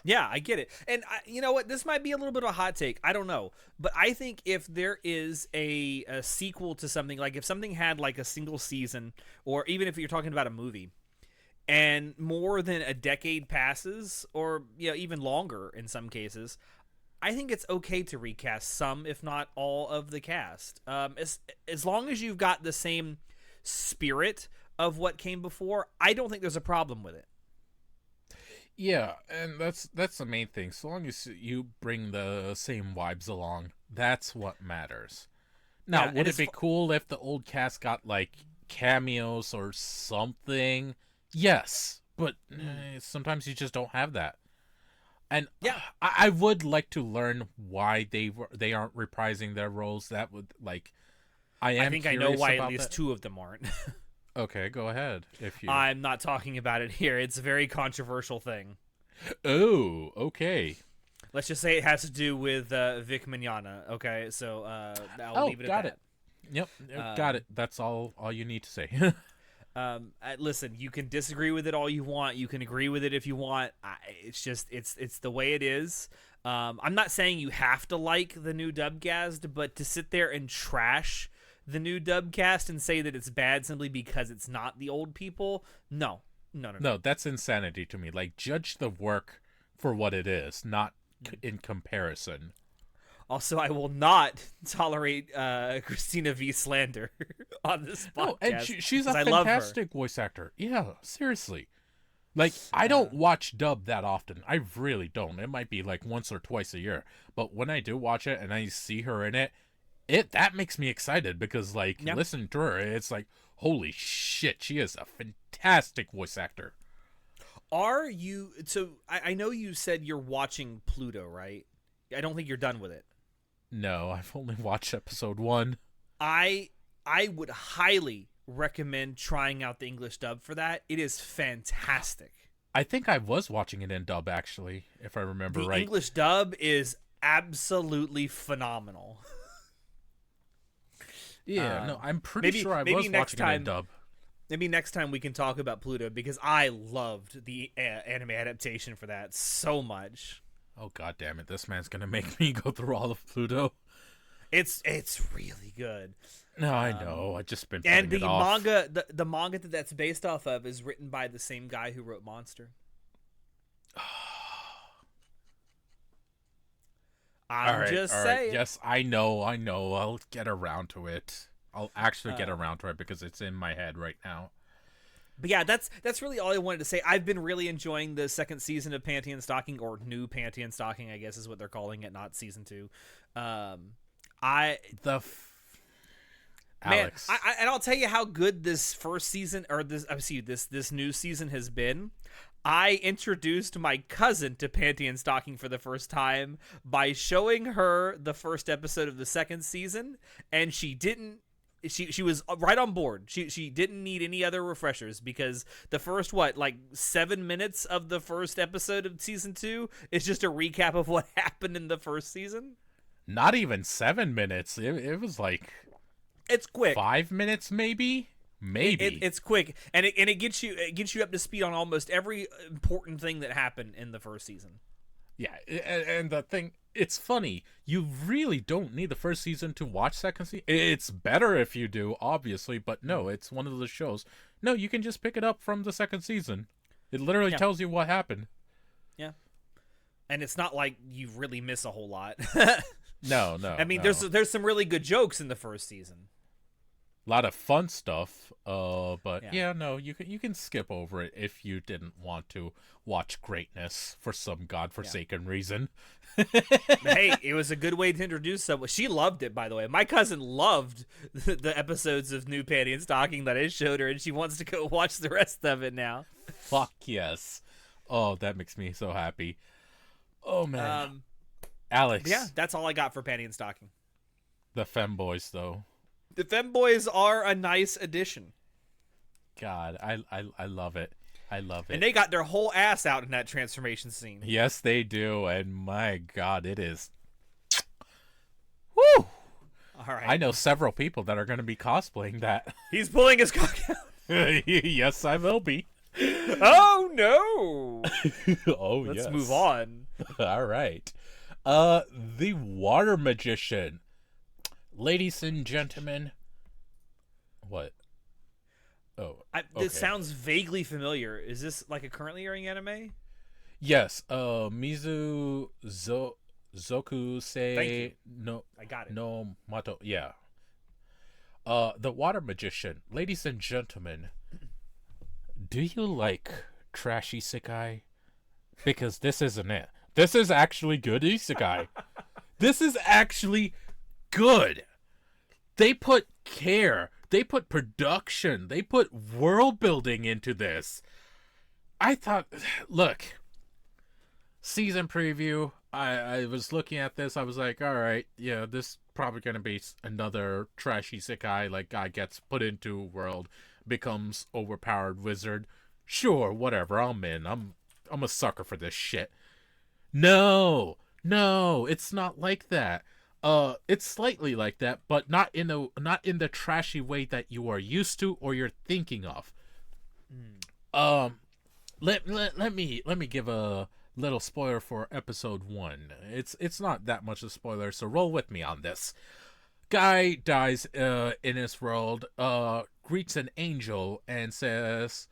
Yeah, I get it. And you know what? This might be a little bit of a hot take. I don't know. But I think if there is a sequel to something, like if something had like a single season, or even if you're talking about a movie, and more than a decade passes, or even longer in some cases, I think it's okay to recast some, if not all, of the cast. As long as you've got the same spirit of what came before, I don't think there's a problem with it. Yeah, and that's the main thing. So long as you bring the same vibes along, that's what matters. Now, Yeah, would it be cool if the old cast got like cameos or something? Yes, but sometimes you just don't have that. And Yeah. I would like to learn why they aren't reprising their roles. That would like I think I know why at about least that. two of them aren't. Okay, go ahead. If you I'm not talking about it here. It's a very controversial thing. Oh, okay. Let's just say it has to do with Vic Mignogna. Okay, so I'll leave it got at it. Yep, got it. That's all you need to say. that. Listen, you can disagree with it all you want. You can agree with it if you want. It's just it's the way it is. I'm not saying you have to like the new Dubcast, but to sit there and trash the new Dubcast and say that it's bad simply because it's not the old people, no. No, that's insanity to me. Like, judge the work for what it is, not in comparison. Also, I will not tolerate Christina V. slander on this podcast. No, and she's a 'cause I love her. fantastic voice actor. Yeah, seriously. Like, I don't watch dub that often. I really don't. It might be like once or twice a year. But when I do watch it and I see her in it, that makes me excited because, like, listening to her, it's like, holy shit, she is a fantastic voice actor. Are you... So, I know you said you're watching Pluto, right? I don't think you're done with it. No, I've only watched episode 1. I would highly recommend trying out the English dub for that. It is fantastic. I think I was watching it in dub, actually, if I remember right. The English dub is absolutely phenomenal. Yeah, no, I'm pretty sure I was watching it in dub. Maybe next time we can talk about Pluto, because I loved the anime adaptation for that so much. Oh, god damn it, this man's gonna make me go through all of Pluto. It's really good. No, I know. I just been putting it off. The manga that's based off of is written by the same guy who wrote Monster. I'm just saying. Yes, I know. I'll get around to it. I'll actually get around to it because it's in my head right now. But yeah, that's really all I wanted to say. I've been really enjoying the second season of Panty and Stocking, or New Panty and Stocking, I guess is what they're calling it, not season 2. Alex. Man, and I'll tell you how good this first season, or this new season has been. I introduced my cousin to Panty and Stocking for the first time by showing her the first episode of the second season, and she was right on board. She didn't need any other refreshers, because the first 7 minutes of the first episode of season 2 is just a recap of what happened in the first season. Not even 7 minutes. It was like, it's quick. 5 minutes maybe. It's quick, and it gets you up to speed on almost every important thing that happened in the first season. Yeah, and the thing, it's funny. You really don't need the first season to watch second season. It's better if you do, obviously, but no, it's one of the shows. No, you can just pick it up from the second season. It literally tells you what happened. Yeah, and it's not like you really miss a whole lot. No. I mean, there's some really good jokes in the first season. A lot of fun stuff, but no, you can skip over it if you didn't want to watch greatness for some godforsaken reason. Hey, it was a good way to introduce someone. She loved it, by the way. My cousin loved the episodes of New Panty and Stocking that I showed her, and she wants to go watch the rest of it now. Fuck yes. Oh, that makes me so happy. Oh, man. Alex. Yeah, that's all I got for Panty and Stocking. The femboys, though. The femboys are a nice addition. God, I love it. I love it. And they got their whole ass out in that transformation scene. Yes, they do. And my God, it is. Woo! All right. I know several people that are going to be cosplaying that. He's pulling his cock out. Yes, I will be. Oh, no. Oh, Let's yes. move on. All right. The Water Magician. Ladies and gentlemen. What? Oh, This sounds vaguely familiar. Is this like a currently airing anime? yes. Mizu Zoku se no. I got it. No Mato. Yeah. The Water Magician. Ladies and gentlemen, do you like trashy isekai? Because this isn't it. This is actually good isekai. This is actually good. They put care. They put production. They put world building into this. I thought, look, season preview, I was looking at this. I was like, all right, yeah, this probably going to be another trashy isekai. Like, guy gets put into a world, becomes overpowered wizard. Sure, whatever, I'm in. I'm a sucker for this shit. No, it's not like that. It's slightly like that, but not in the trashy way that you are used to or you're thinking of. Let me give a little spoiler for episode 1. It's not that much of a spoiler, so roll with me on this. Guy dies in his world, greets an angel and says,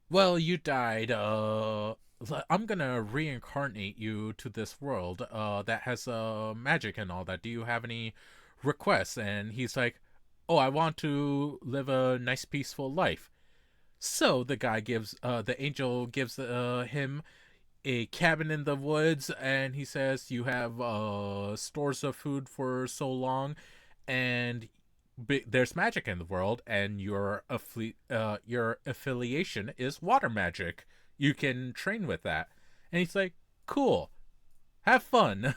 "Well, you died. I'm gonna reincarnate you to this world that has magic and all that. Do you have any requests?" And he's like, "Oh, I want to live a nice, peaceful life." So the angel gives him a cabin in the woods, and he says, "You have stores of food for so long, and there's magic in the world, and your affiliation is water magic. You can train with that." And he's like, "Cool, have fun."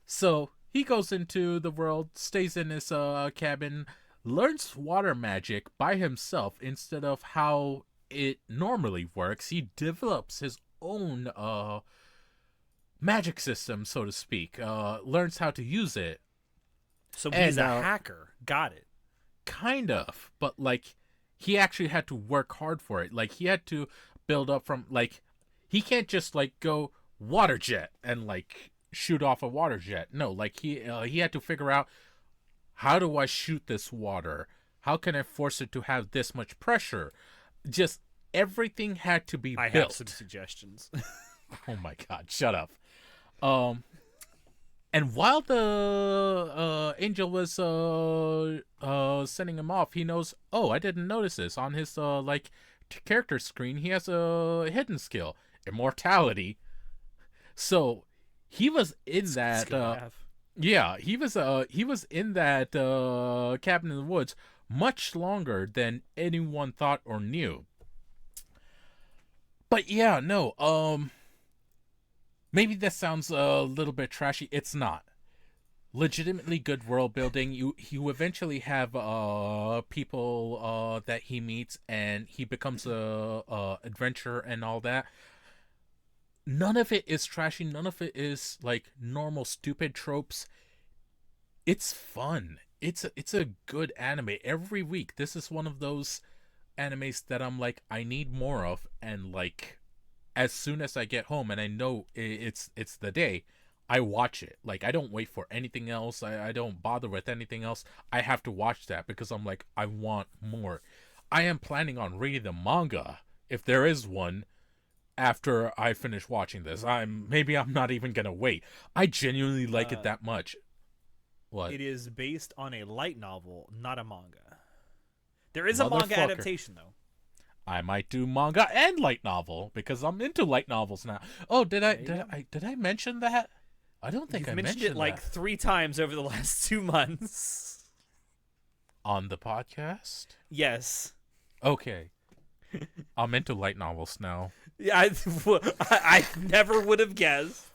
So he goes into the world, stays in his cabin, learns water magic by himself instead of how it normally works. He develops his own magic system, so to speak. Learns how to use it. So he's a hacker. Got it. Kind of, but like he actually had to work hard for it. Like he had to build up from, like, he can't just like go water jet and like shoot off a water jet. No, like he had to figure out, how do I shoot this water? How can I force it to have this much pressure? Just everything had to be built. I have some suggestions. Oh my God, shut up. And while the angel was sending him off, he knows, oh, I didn't notice this on his character screen. He has a hidden skill, immortality. So he was in that. Yeah, he was in that cabin in the woods much longer than anyone thought or knew. But yeah, no. Maybe this sounds a little bit trashy. It's not. Legitimately good world building. You eventually have people that he meets, and he becomes a adventurer and all that. None of it is trashy. None of it is like normal stupid tropes. It's fun. It's a good anime. Every week, this is one of those animes that I'm like, I need more of, and like, as soon as I get home and I know it's the day, I watch it. Like, I don't wait for anything else. I don't bother with anything else. I have to watch that because I'm like, I want more. I am planning on reading the manga, if there is one, after I finish watching this. Maybe I'm not even gonna wait. I genuinely like it that much. What? It is based on a light novel, not a manga. There is a manga adaptation, though. I might do manga and light novel because I'm into light novels now. Oh, did I mention that? I don't think I mentioned it like 3 times over the last 2 months. On the podcast? Yes. Okay. I'm into light novels now. Yeah, I never would have guessed.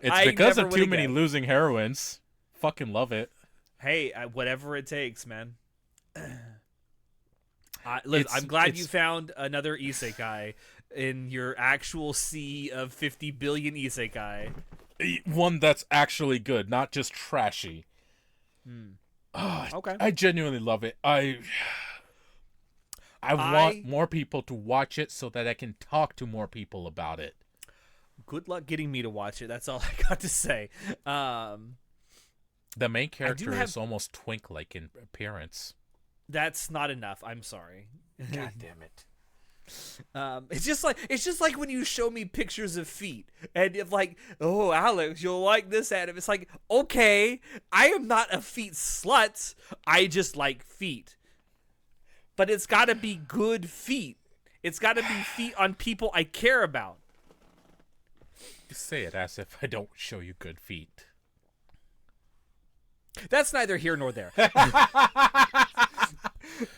It's because of Too Many Losing Heroines. Fucking love it. Hey, whatever it takes, man. Listen, I'm glad you found another isekai in your actual sea of 50 billion isekai. One that's actually good, not just trashy. Okay. I genuinely love it. I want more people to watch it so that I can talk to more people about it. Good luck getting me to watch it. That's all I got to say. The main character is almost twink-like in appearance. That's not enough. I'm sorry. God damn it. It's just like when you show me pictures of feet, and if like, oh, Alex, you'll like this anime. It's like, okay, I am not a feet slut. I just like feet, but it's got to be good feet. It's got to be feet on people I care about. You say it as if I don't show you good feet. That's neither here nor there.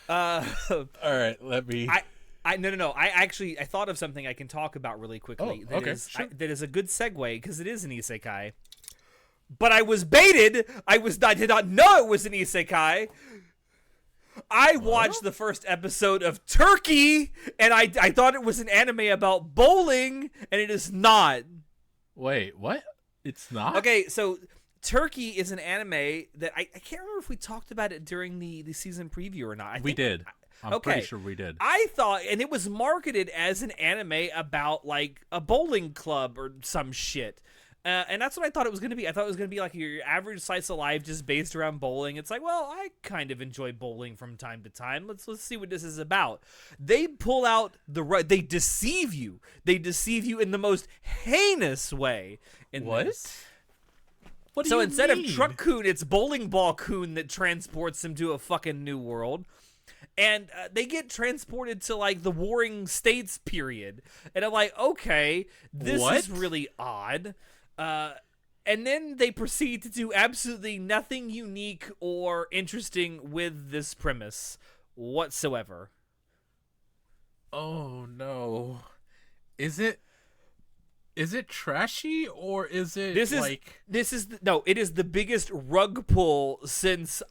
All right, let me. No. I thought of something I can talk about really quickly. Oh, okay, sure. That is a good segue because it is an isekai. But I was baited. I did not know it was an isekai. I watched the first episode of Turkey, and I thought it was an anime about bowling, and it is not. Wait, what? It's not? Okay, so Turkey is an anime that I can't remember if we talked about it during the season preview or not. We did. I'm pretty sure we did. I thought, and it was marketed as an anime about like a bowling club or some shit. And that's what I thought it was going to be. I thought it was going to be like your average slice of life just based around bowling. It's like, well, I kind of enjoy bowling from time to time. Let's see what this is about. They pull out they deceive you. They deceive you in the most heinous way. What? This. What do so you instead mean? of Truck Coon, it's Bowling Ball Coon that transports them to a fucking new world. And they get transported to, like, the Warring States period. And I'm like, okay, this is really odd. And then they proceed to do absolutely nothing unique or interesting with this premise whatsoever. Oh, no. Is it trashy, or is it it is the biggest rug pull since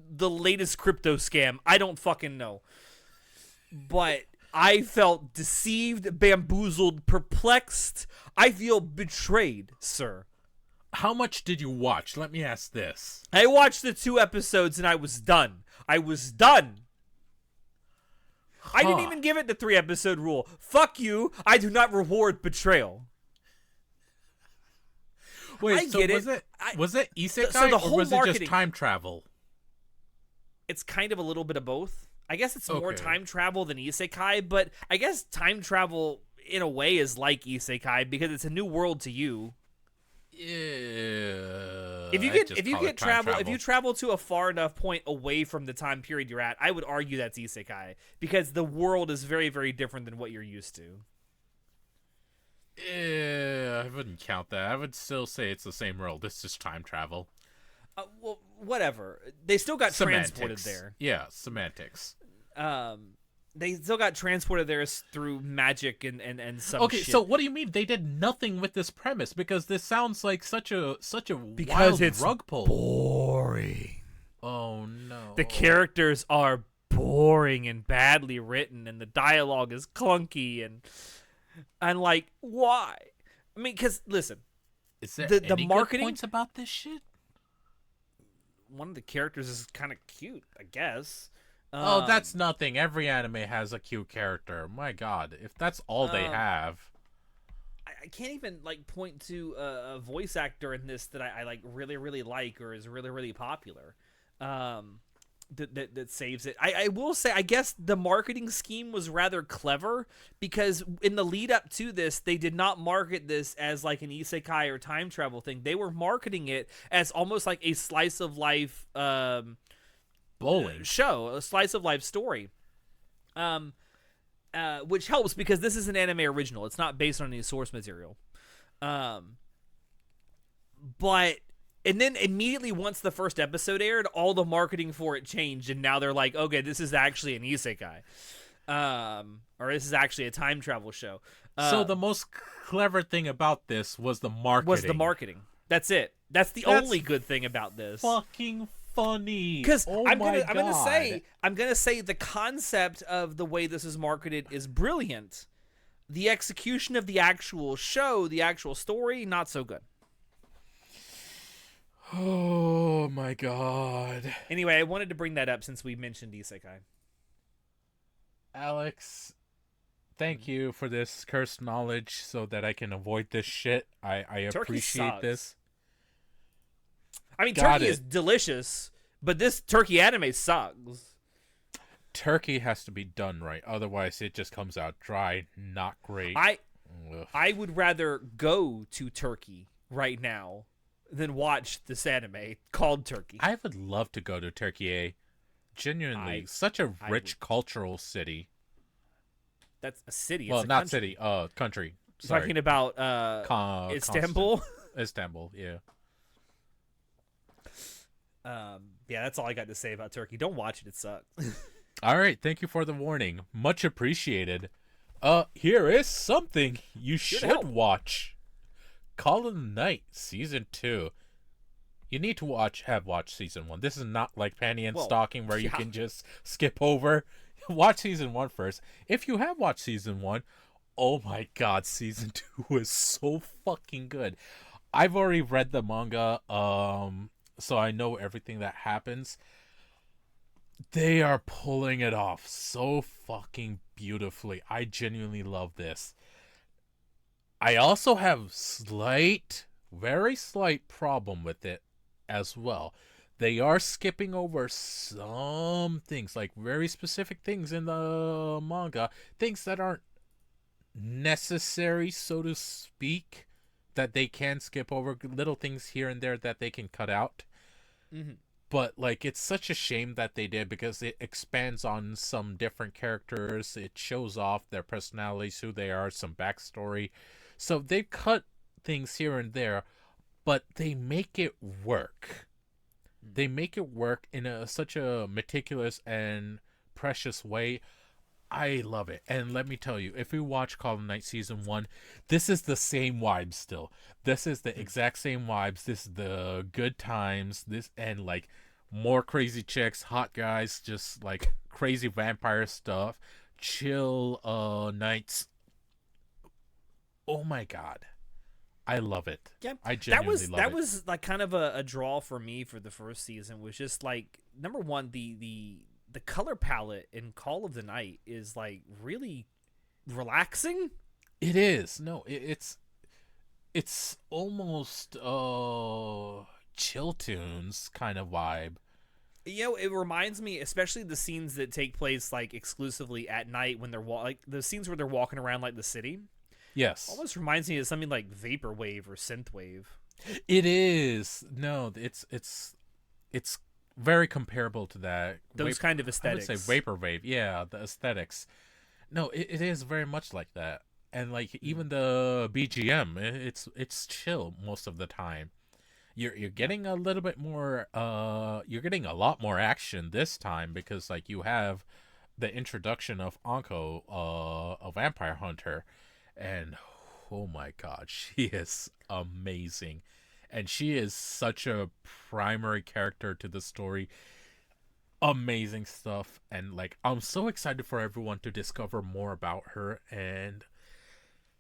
the latest crypto scam. I don't fucking know. But I felt deceived, bamboozled, perplexed. I feel betrayed, sir. How much did you watch? Let me ask this. I watched the 2 episodes and I was done. I didn't even give it the 3-episode rule. Fuck you. I do not reward betrayal. Wait, was it isekai, or was it just time travel? It's kind of a little bit of both. I guess it's more time travel than isekai, but I guess time travel in a way is like isekai because it's a new world to you. Yeah. If you travel to a far enough point away from the time period you're at, I would argue that's isekai because the world is very, very different than what you're used to. Yeah, I wouldn't count that. I would still say it's the same world. It's just time travel. Well, whatever. They still got transported there. Yeah, semantics. They still got transported there through magic and some okay, shit. So what do you mean they did nothing with this premise? Because this sounds like such a because wild rug pull. Boring. Oh no. The characters are boring and badly written, and the dialogue is clunky and like, why? I mean, because listen, is there the any marketing good points about this shit? One of the characters is kind of cute, I guess. Oh, that's nothing. Every anime has a cute character. My God, if that's all they have. I can't even like point to a voice actor in this that I like really, really like or is really, really popular. That saves it. I will say, I guess the marketing scheme was rather clever because in the lead up to this, they did not market this as like an isekai or time travel thing. They were marketing it as almost like a slice of life bowling show, a slice of life story. Which helps because this is an anime original. It's not based on any source material. But and then immediately once the first episode aired, all the marketing for it changed, and now they're like, okay, this is actually an isekai. Or this is actually a time travel show. So the most clever thing about this was the marketing. That's it. That's the only good thing about this. Fucking funny. Because Oh I'm my gonna say the concept of the way this is marketed is brilliant. The execution of the actual show, the actual story, not so good. Oh my god. Anyway, I wanted to bring that up since we mentioned Isekai. Alex, thank you for this cursed knowledge so that I can avoid this shit. I Turkey appreciate sucks. this. I mean, Got turkey it. is delicious, but this turkey anime sucks. Turkey has to be done right, otherwise it just comes out dry, not great. Ugh. I would rather go to Turkey right now than watch this anime called Turkey. I would love to go to Turkey. Genuinely, such a rich cultural city. That's a city. Well, it's a not country. city, country. Sorry. Talking about Istanbul. Istanbul, yeah. Yeah, that's all I got to say about Turkey. Don't watch it; it sucks. All right, thank you for the warning. Much appreciated. Here is something you should watch. Call of the Night Season 2. You need to have watched Season 1. This is not like Panty and Stocking where you can just skip over. Watch Season 1 first. If you have watched Season 1, oh my god, Season 2 is so fucking good. I've already read the manga, so I know everything that happens. They are pulling it off so fucking beautifully. I genuinely love this. I also have very slight problem with it as well. They are skipping over some things, like very specific things in the manga, things that aren't necessary, so to speak, that they can skip over, little things here and there that they can cut out. Mm-hmm. But, like, it's such a shame that they did because it expands on some different characters. It shows off their personalities, who they are, some backstory. So they cut things here and there, but they make it work. They make it work in such a meticulous and precious way. I love it. And let me tell you, if you watch Call of Night Season 1, this is the same vibe still. This is the exact same vibes. This is the good times. And like more crazy chicks, hot guys, just like crazy vampire stuff. Chill nights. Oh my god. I love it. Yeah, I genuinely love it. That was like kind of a draw for me for the first season. Was just like, number one, the color palette in Call of the Night is like really relaxing. It is. No, it's almost chill tunes kind of vibe. You know, it reminds me, especially the scenes that take place like exclusively at night when they're like the scenes where they're walking around like the city. Yes. Almost reminds me of something like vaporwave or synthwave. It is. No, it's very comparable to that. Those kind of aesthetics. I would say vaporwave. Yeah, the aesthetics. No, it is very much like that. And like even the BGM, it's chill most of the time. You're getting a little bit more you're getting a lot more action this time because like you have the introduction of Anko, a vampire hunter, and oh my god, she is amazing. And she is such a primary character to the story. Amazing stuff. And like I'm so excited for everyone to discover more about her, and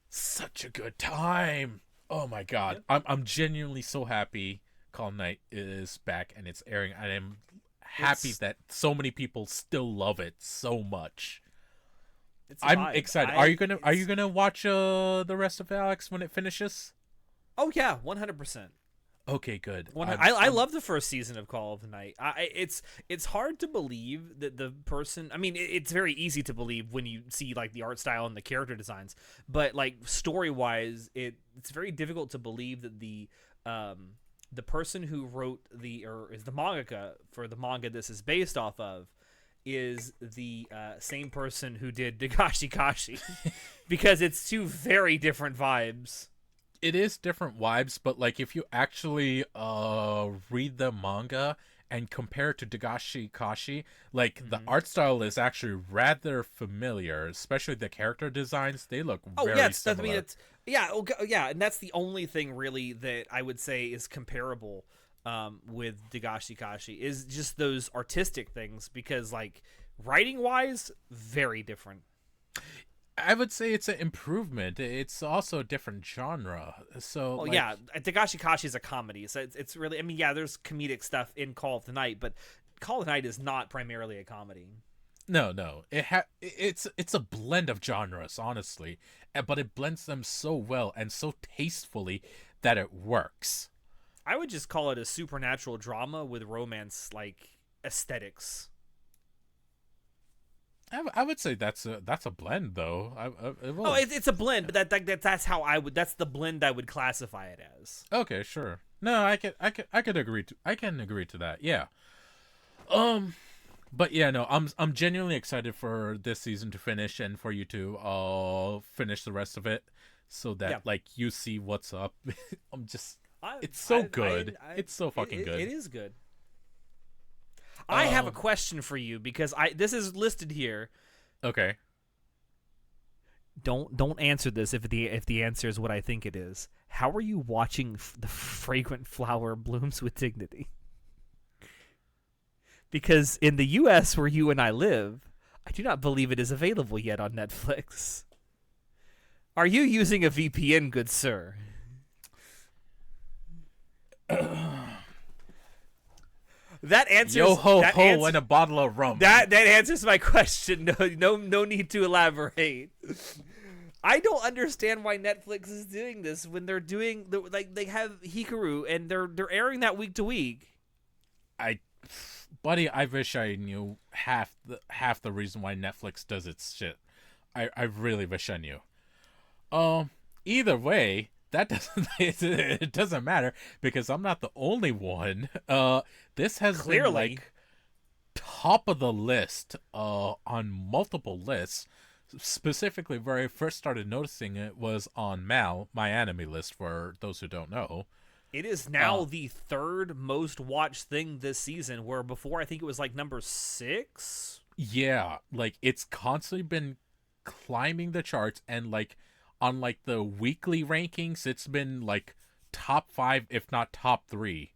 such a good time. Oh my god. Yep. I'm genuinely so happy Call Night is back and it's airing. I am happy that so many people still love it so much. I'm excited. Are you gonna watch the rest of Alex when it finishes? Oh yeah, 100%. Okay, good. I love the first season of Call of the Night. It's hard to believe that the person. I mean, it's very easy to believe when you see like the art style and the character designs, but like story wise, it's very difficult to believe that the person who wrote is the mangaka for the manga this is based off of is the same person who did Dagashi Kashi, because it's two very different vibes. It is different vibes, but like if you actually read the manga and compare it to Dagashi Kashi, like the art style is actually rather familiar, especially the character designs. They look very similar. And that's the only thing really that I would say is comparable with Dagashi Kashi is just those artistic things, because like writing wise, very different. I would say it's an improvement. It's also a different genre. So, Well, yeah, Dagashi Kashi is a comedy, so it's really. I mean, yeah, there's comedic stuff in Call of the Night, but Call of the Night is not primarily a comedy. No. It's a blend of genres, honestly, but it blends them so well and so tastefully that it works. I would just call it a supernatural drama with romance like aesthetics. I would say that's a blend, though. Oh, it's a blend, but that's how I would. That's the blend I would classify it as. Okay, sure. No, I can agree to that. Yeah. But yeah, no, I'm genuinely excited for this season to finish and for you to finish the rest of it, so that like you see what's up. It's so good. It's so fucking good. It is good. I have a question for you, because this is listed here. Okay. Don't answer this if the answer is what I think it is. How are you watching the Fragrant Flower Blooms with Dignity? Because in the U.S. where you and I live, I do not believe it is available yet on Netflix. Are you using a VPN, good sir? That answers. Yo ho ho and a bottle of rum. That answers my question. No need to elaborate. I don't understand why Netflix is doing this when they're doing they have Hikaru and they're airing that week to week. Buddy, I wish I knew half the reason why Netflix does its shit. I really wish I knew. Either way, that doesn't it doesn't matter, because I'm not the only one. This has clearly been like top of the list on multiple lists. Specifically, where I first started noticing it was on My Anime List, for those who don't know. It is now the third most watched thing this season, where before I think it was like number 6. Yeah, like it's constantly been climbing the charts, and like on like the weekly rankings, it's been like top 5, if not top 3.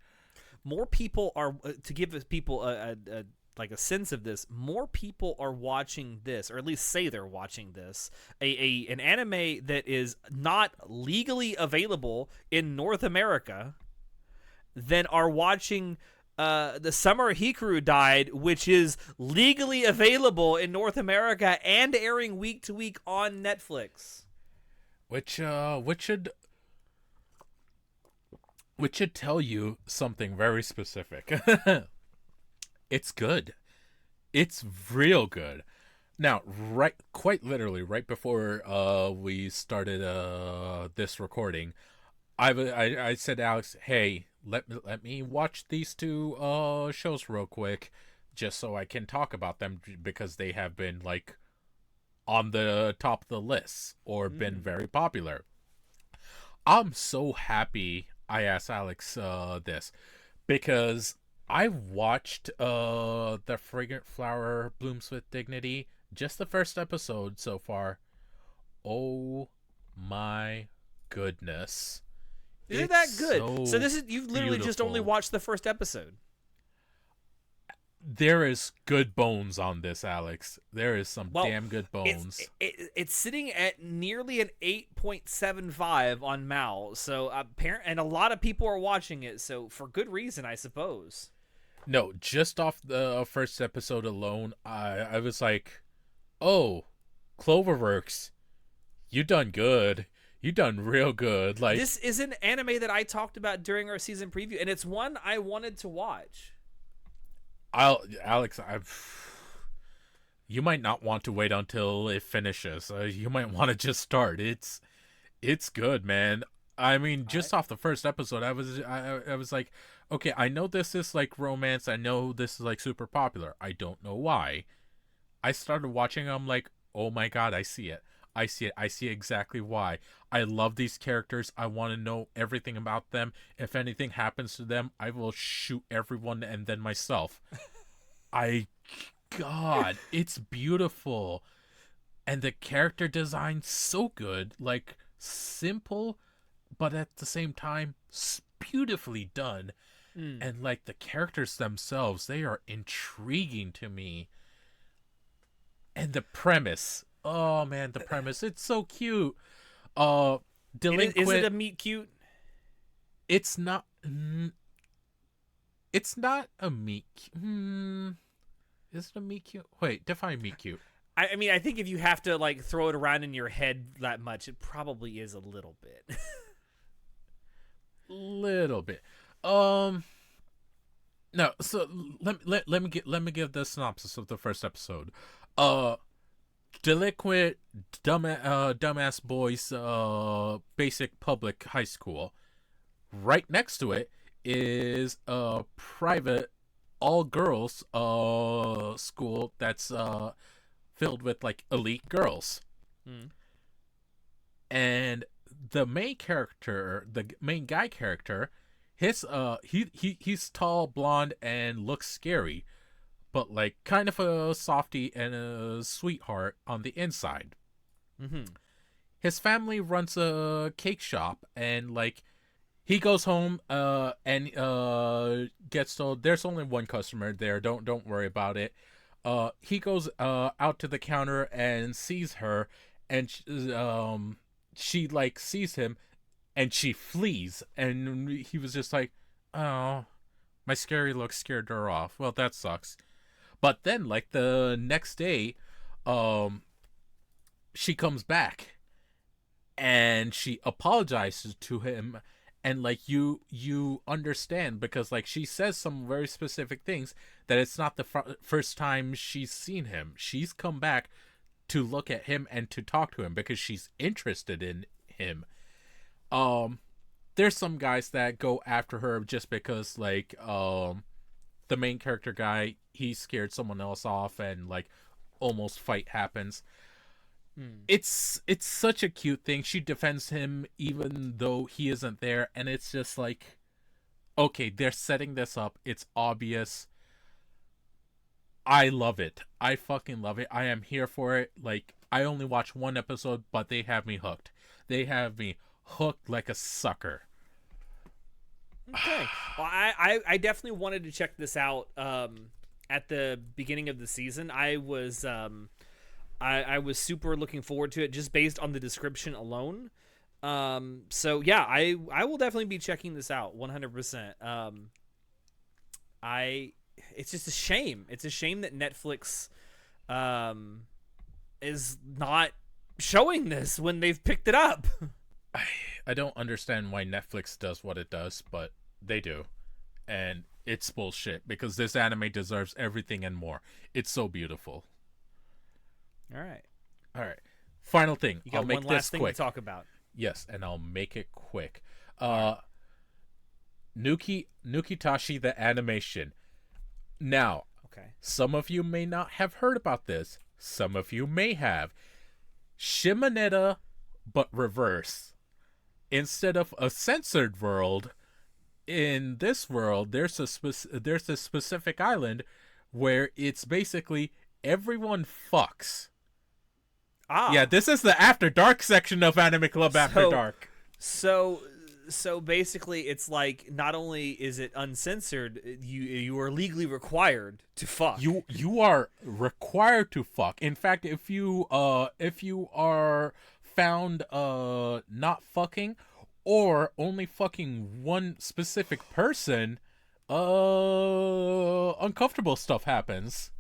More people are to give people a sense of this. More people are watching this, or at least say they're watching this. An anime that is not legally available in North America, than are watching The Summer Hikaru Died, which is legally available in North America and airing week to week on Netflix. Which should tell you something very specific. It's good. It's real good. Now, quite literally, right before we started this recording, I said to Alex, "Hey, let me watch these 2 shows real quick, just so I can talk about them, because they have been like on the top of the list or been very popular." I'm so happy I asked Alex this, because I watched the Fragrant Flower Blooms with Dignity, just the first episode so far. Oh my goodness. Isn't that good? So this is, you've literally just only beautiful. watched the first episode. There is good bones on this, Alex. There is some damn good bones. It's sitting at nearly an 8.75 on Mal. So and a lot of people are watching it. So for good reason, I suppose. No, just off the first episode alone, I was like, "Oh, Cloverworks, you done good. You done real good." Like, this is an anime that I talked about during our season preview, and it's one I wanted to watch. Alex, you might not want to wait until it finishes. You might want to just start. It's good, man. I mean, just off the first episode, I was like, okay, I know this is like romance. I know this is like super popular. I don't know why. I started watching. I'm like, oh my god, I see it. I see it. I see exactly why. I love these characters. I want to know everything about them. If anything happens to them, I will shoot everyone and then myself. God, it's beautiful. And the character design so good. Like, simple, but at the same time, beautifully done. And like the characters themselves, they are intriguing to me. And the premise, oh man, the premise, it's so cute. Delinquent. Is it a meet cute? It's not. It's not a meet. Is it a meet cute? Wait, define meet cute. I mean, I think if you have to like throw it around in your head that much, it probably is a little bit. Little bit. No. So let me give the synopsis of the first episode. Delinquent dumbass boys basic public high school. Right next to it is a private all girls school that's filled with like elite girls. And the main character, the main guy character, his he's tall, blonde, and looks scary, but like kind of a softie and a sweetheart on the inside. His family runs a cake shop, and like he goes home and gets told there's only one customer there. Don't worry about it. He goes out to the counter and sees her, and she like sees him, and she flees. And he was just like, "Oh, my scary look scared her off. Well, that sucks." But then, like the next day, she comes back, and she apologizes to him. And like you understand, because like she says some very specific things, that it's not the first time she's seen him. She's come back to look at him and to talk to him because she's interested in him. There's some guys that go after her just because like the main character guy, he scared someone else off, and like almost fight happens. It's such a cute thing. She defends him even though he isn't there, and it's just like, okay, they're setting this up. It's obvious. I love it. I fucking love it. I am here for it. Like, I only watched one episode, but they have me hooked. They have me hooked like a sucker. Okay. Well, I definitely wanted to check this out at the beginning of the season. I was super looking forward to it just based on the description alone. So yeah, I will definitely be checking this out 100%. It's just a shame. It's a shame that Netflix is not showing this when they've picked it up. I don't understand why Netflix does what it does, but they do. And it's bullshit, because this anime deserves everything and more. It's so beautiful. All right. Final thing. You got I'll make one this last thing quick. to talk about. Yes, and I'll make it quick. Nukitashi the Animation. Now, okay, some of you may not have heard about this. Some of you may have. Shimoneta, but reverse. Instead of a censored world, in this world, there's a specific island where it's basically everyone fucks. Yeah, this is the After Dark section of Anime Club After Dark. So basically, it's like not only is it uncensored, you are legally required to fuck. You are required to fuck. In fact, if you are found not fucking or only fucking one specific person, uncomfortable stuff happens.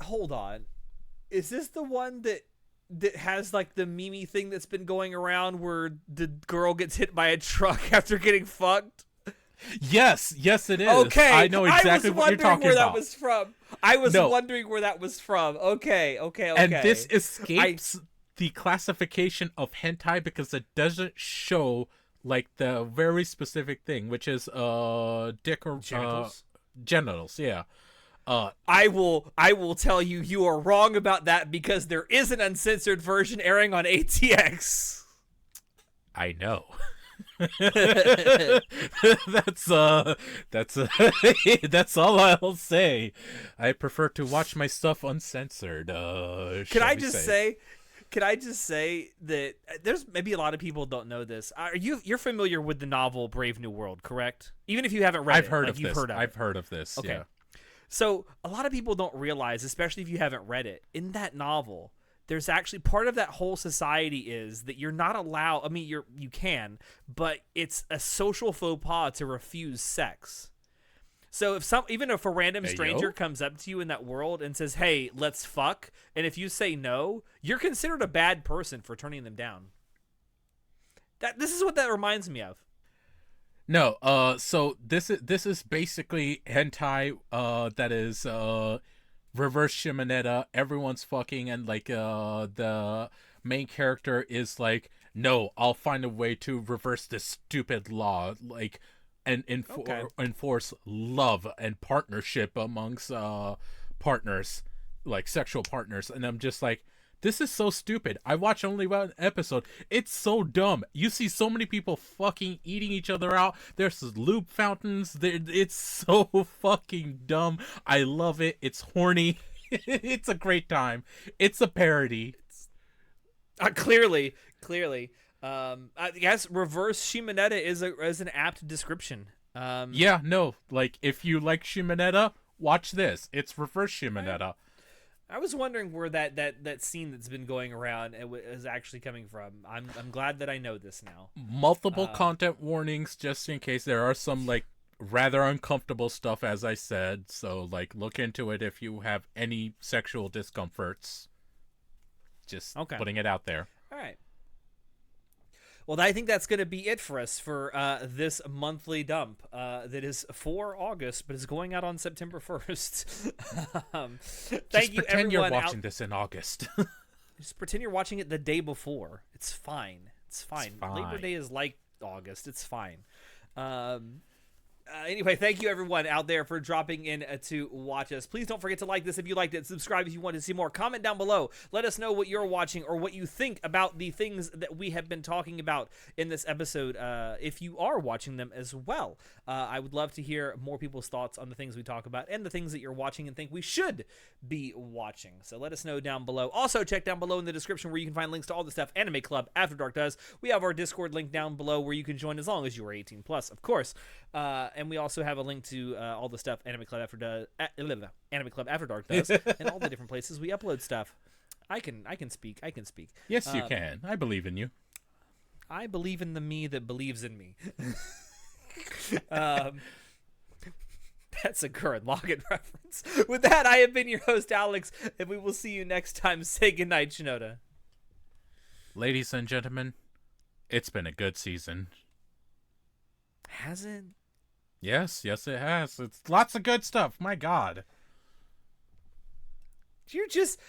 Hold on. Is this the one that has like the meme thing that's been going around where the girl gets hit by a truck after getting fucked? Yes, it is. Okay, I know exactly what you're talking about. I was wondering where that was from. Okay. And this escapes the classification of hentai because it doesn't show like the very specific thing, which is dick or genitals. Yeah. I will tell you are wrong about that, because there is an uncensored version airing on ATX. I know. That's all I'll say. I prefer to watch my stuff uncensored. Can I just say Can I just say that there's maybe a lot of people don't know this. You're familiar with the novel Brave New World, correct? Even if you haven't read it. I've heard of this. I've heard of this. Okay. Yeah. So a lot of people don't realize, especially if you haven't read it, in that novel, there's actually part of that whole society is that you're not allowed. I mean, you can, but it's a social faux pas to refuse sex. So even if a random stranger comes up to you in that world and says, "Hey, let's fuck," and if you say no, you're considered a bad person for turning them down. This is what that reminds me of. No, so this is basically hentai that is reverse shimonetta. Everyone's fucking, and like the main character is like, no, I'll find a way to reverse this stupid law, like, and enforce love and partnership amongst partners, like sexual partners. And I'm just like, this is so stupid. I watched only one episode. It's so dumb. You see so many people fucking eating each other out. There's lube fountains. It's so fucking dumb. I love it. It's horny. It's a great time. It's a parody. Clearly. I guess reverse shimonetta is an apt description. Yeah, no. Like, if you like shimonetta, watch this. It's reverse shimonetta. I was wondering where that scene that's been going around is actually coming from. I'm glad that I know this now. Multiple content warnings just in case. There are some like rather uncomfortable stuff, as I said. So like look into it if you have any sexual discomforts. Just putting it out there. All right. Well, I think that's going to be it for us for this monthly dump that is for August, but is going out on September 1st. Thank you, everyone. Pretend you're watching this in August. Just pretend you're watching it the day before. It's fine. It's fine. Labor Day is like August. It's fine. Anyway, thank you everyone out there for dropping in to watch us. Please don't forget to like this if you liked it. Subscribe if you want to see more. Comment down below. Let us know what you're watching or what you think about the things that we have been talking about in this episode, if you are watching them as well. I would love to hear more people's thoughts on the things we talk about and the things that you're watching and think we should be watching. So let us know down below. Also, check down below in the description where you can find links to all the stuff Anime Club After Dark does. We have our Discord link down below where you can join as long as you are 18 plus, of course. And we also have a link to all the stuff Anime Club After Dark does, and all the different places we upload stuff. I can speak. Yes, you can. I believe in you. I believe in the me that believes in me. That's a Gurren Lagann reference. With that, I have been your host, Alex, and we will see you next time. Say goodnight, Shinoda. Ladies and gentlemen, it's been a good season. Has it? Yes, it has. It's lots of good stuff. My God. You just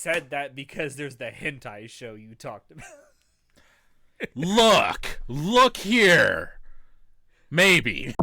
said that because there's the hentai show you talked about. Look here. Maybe.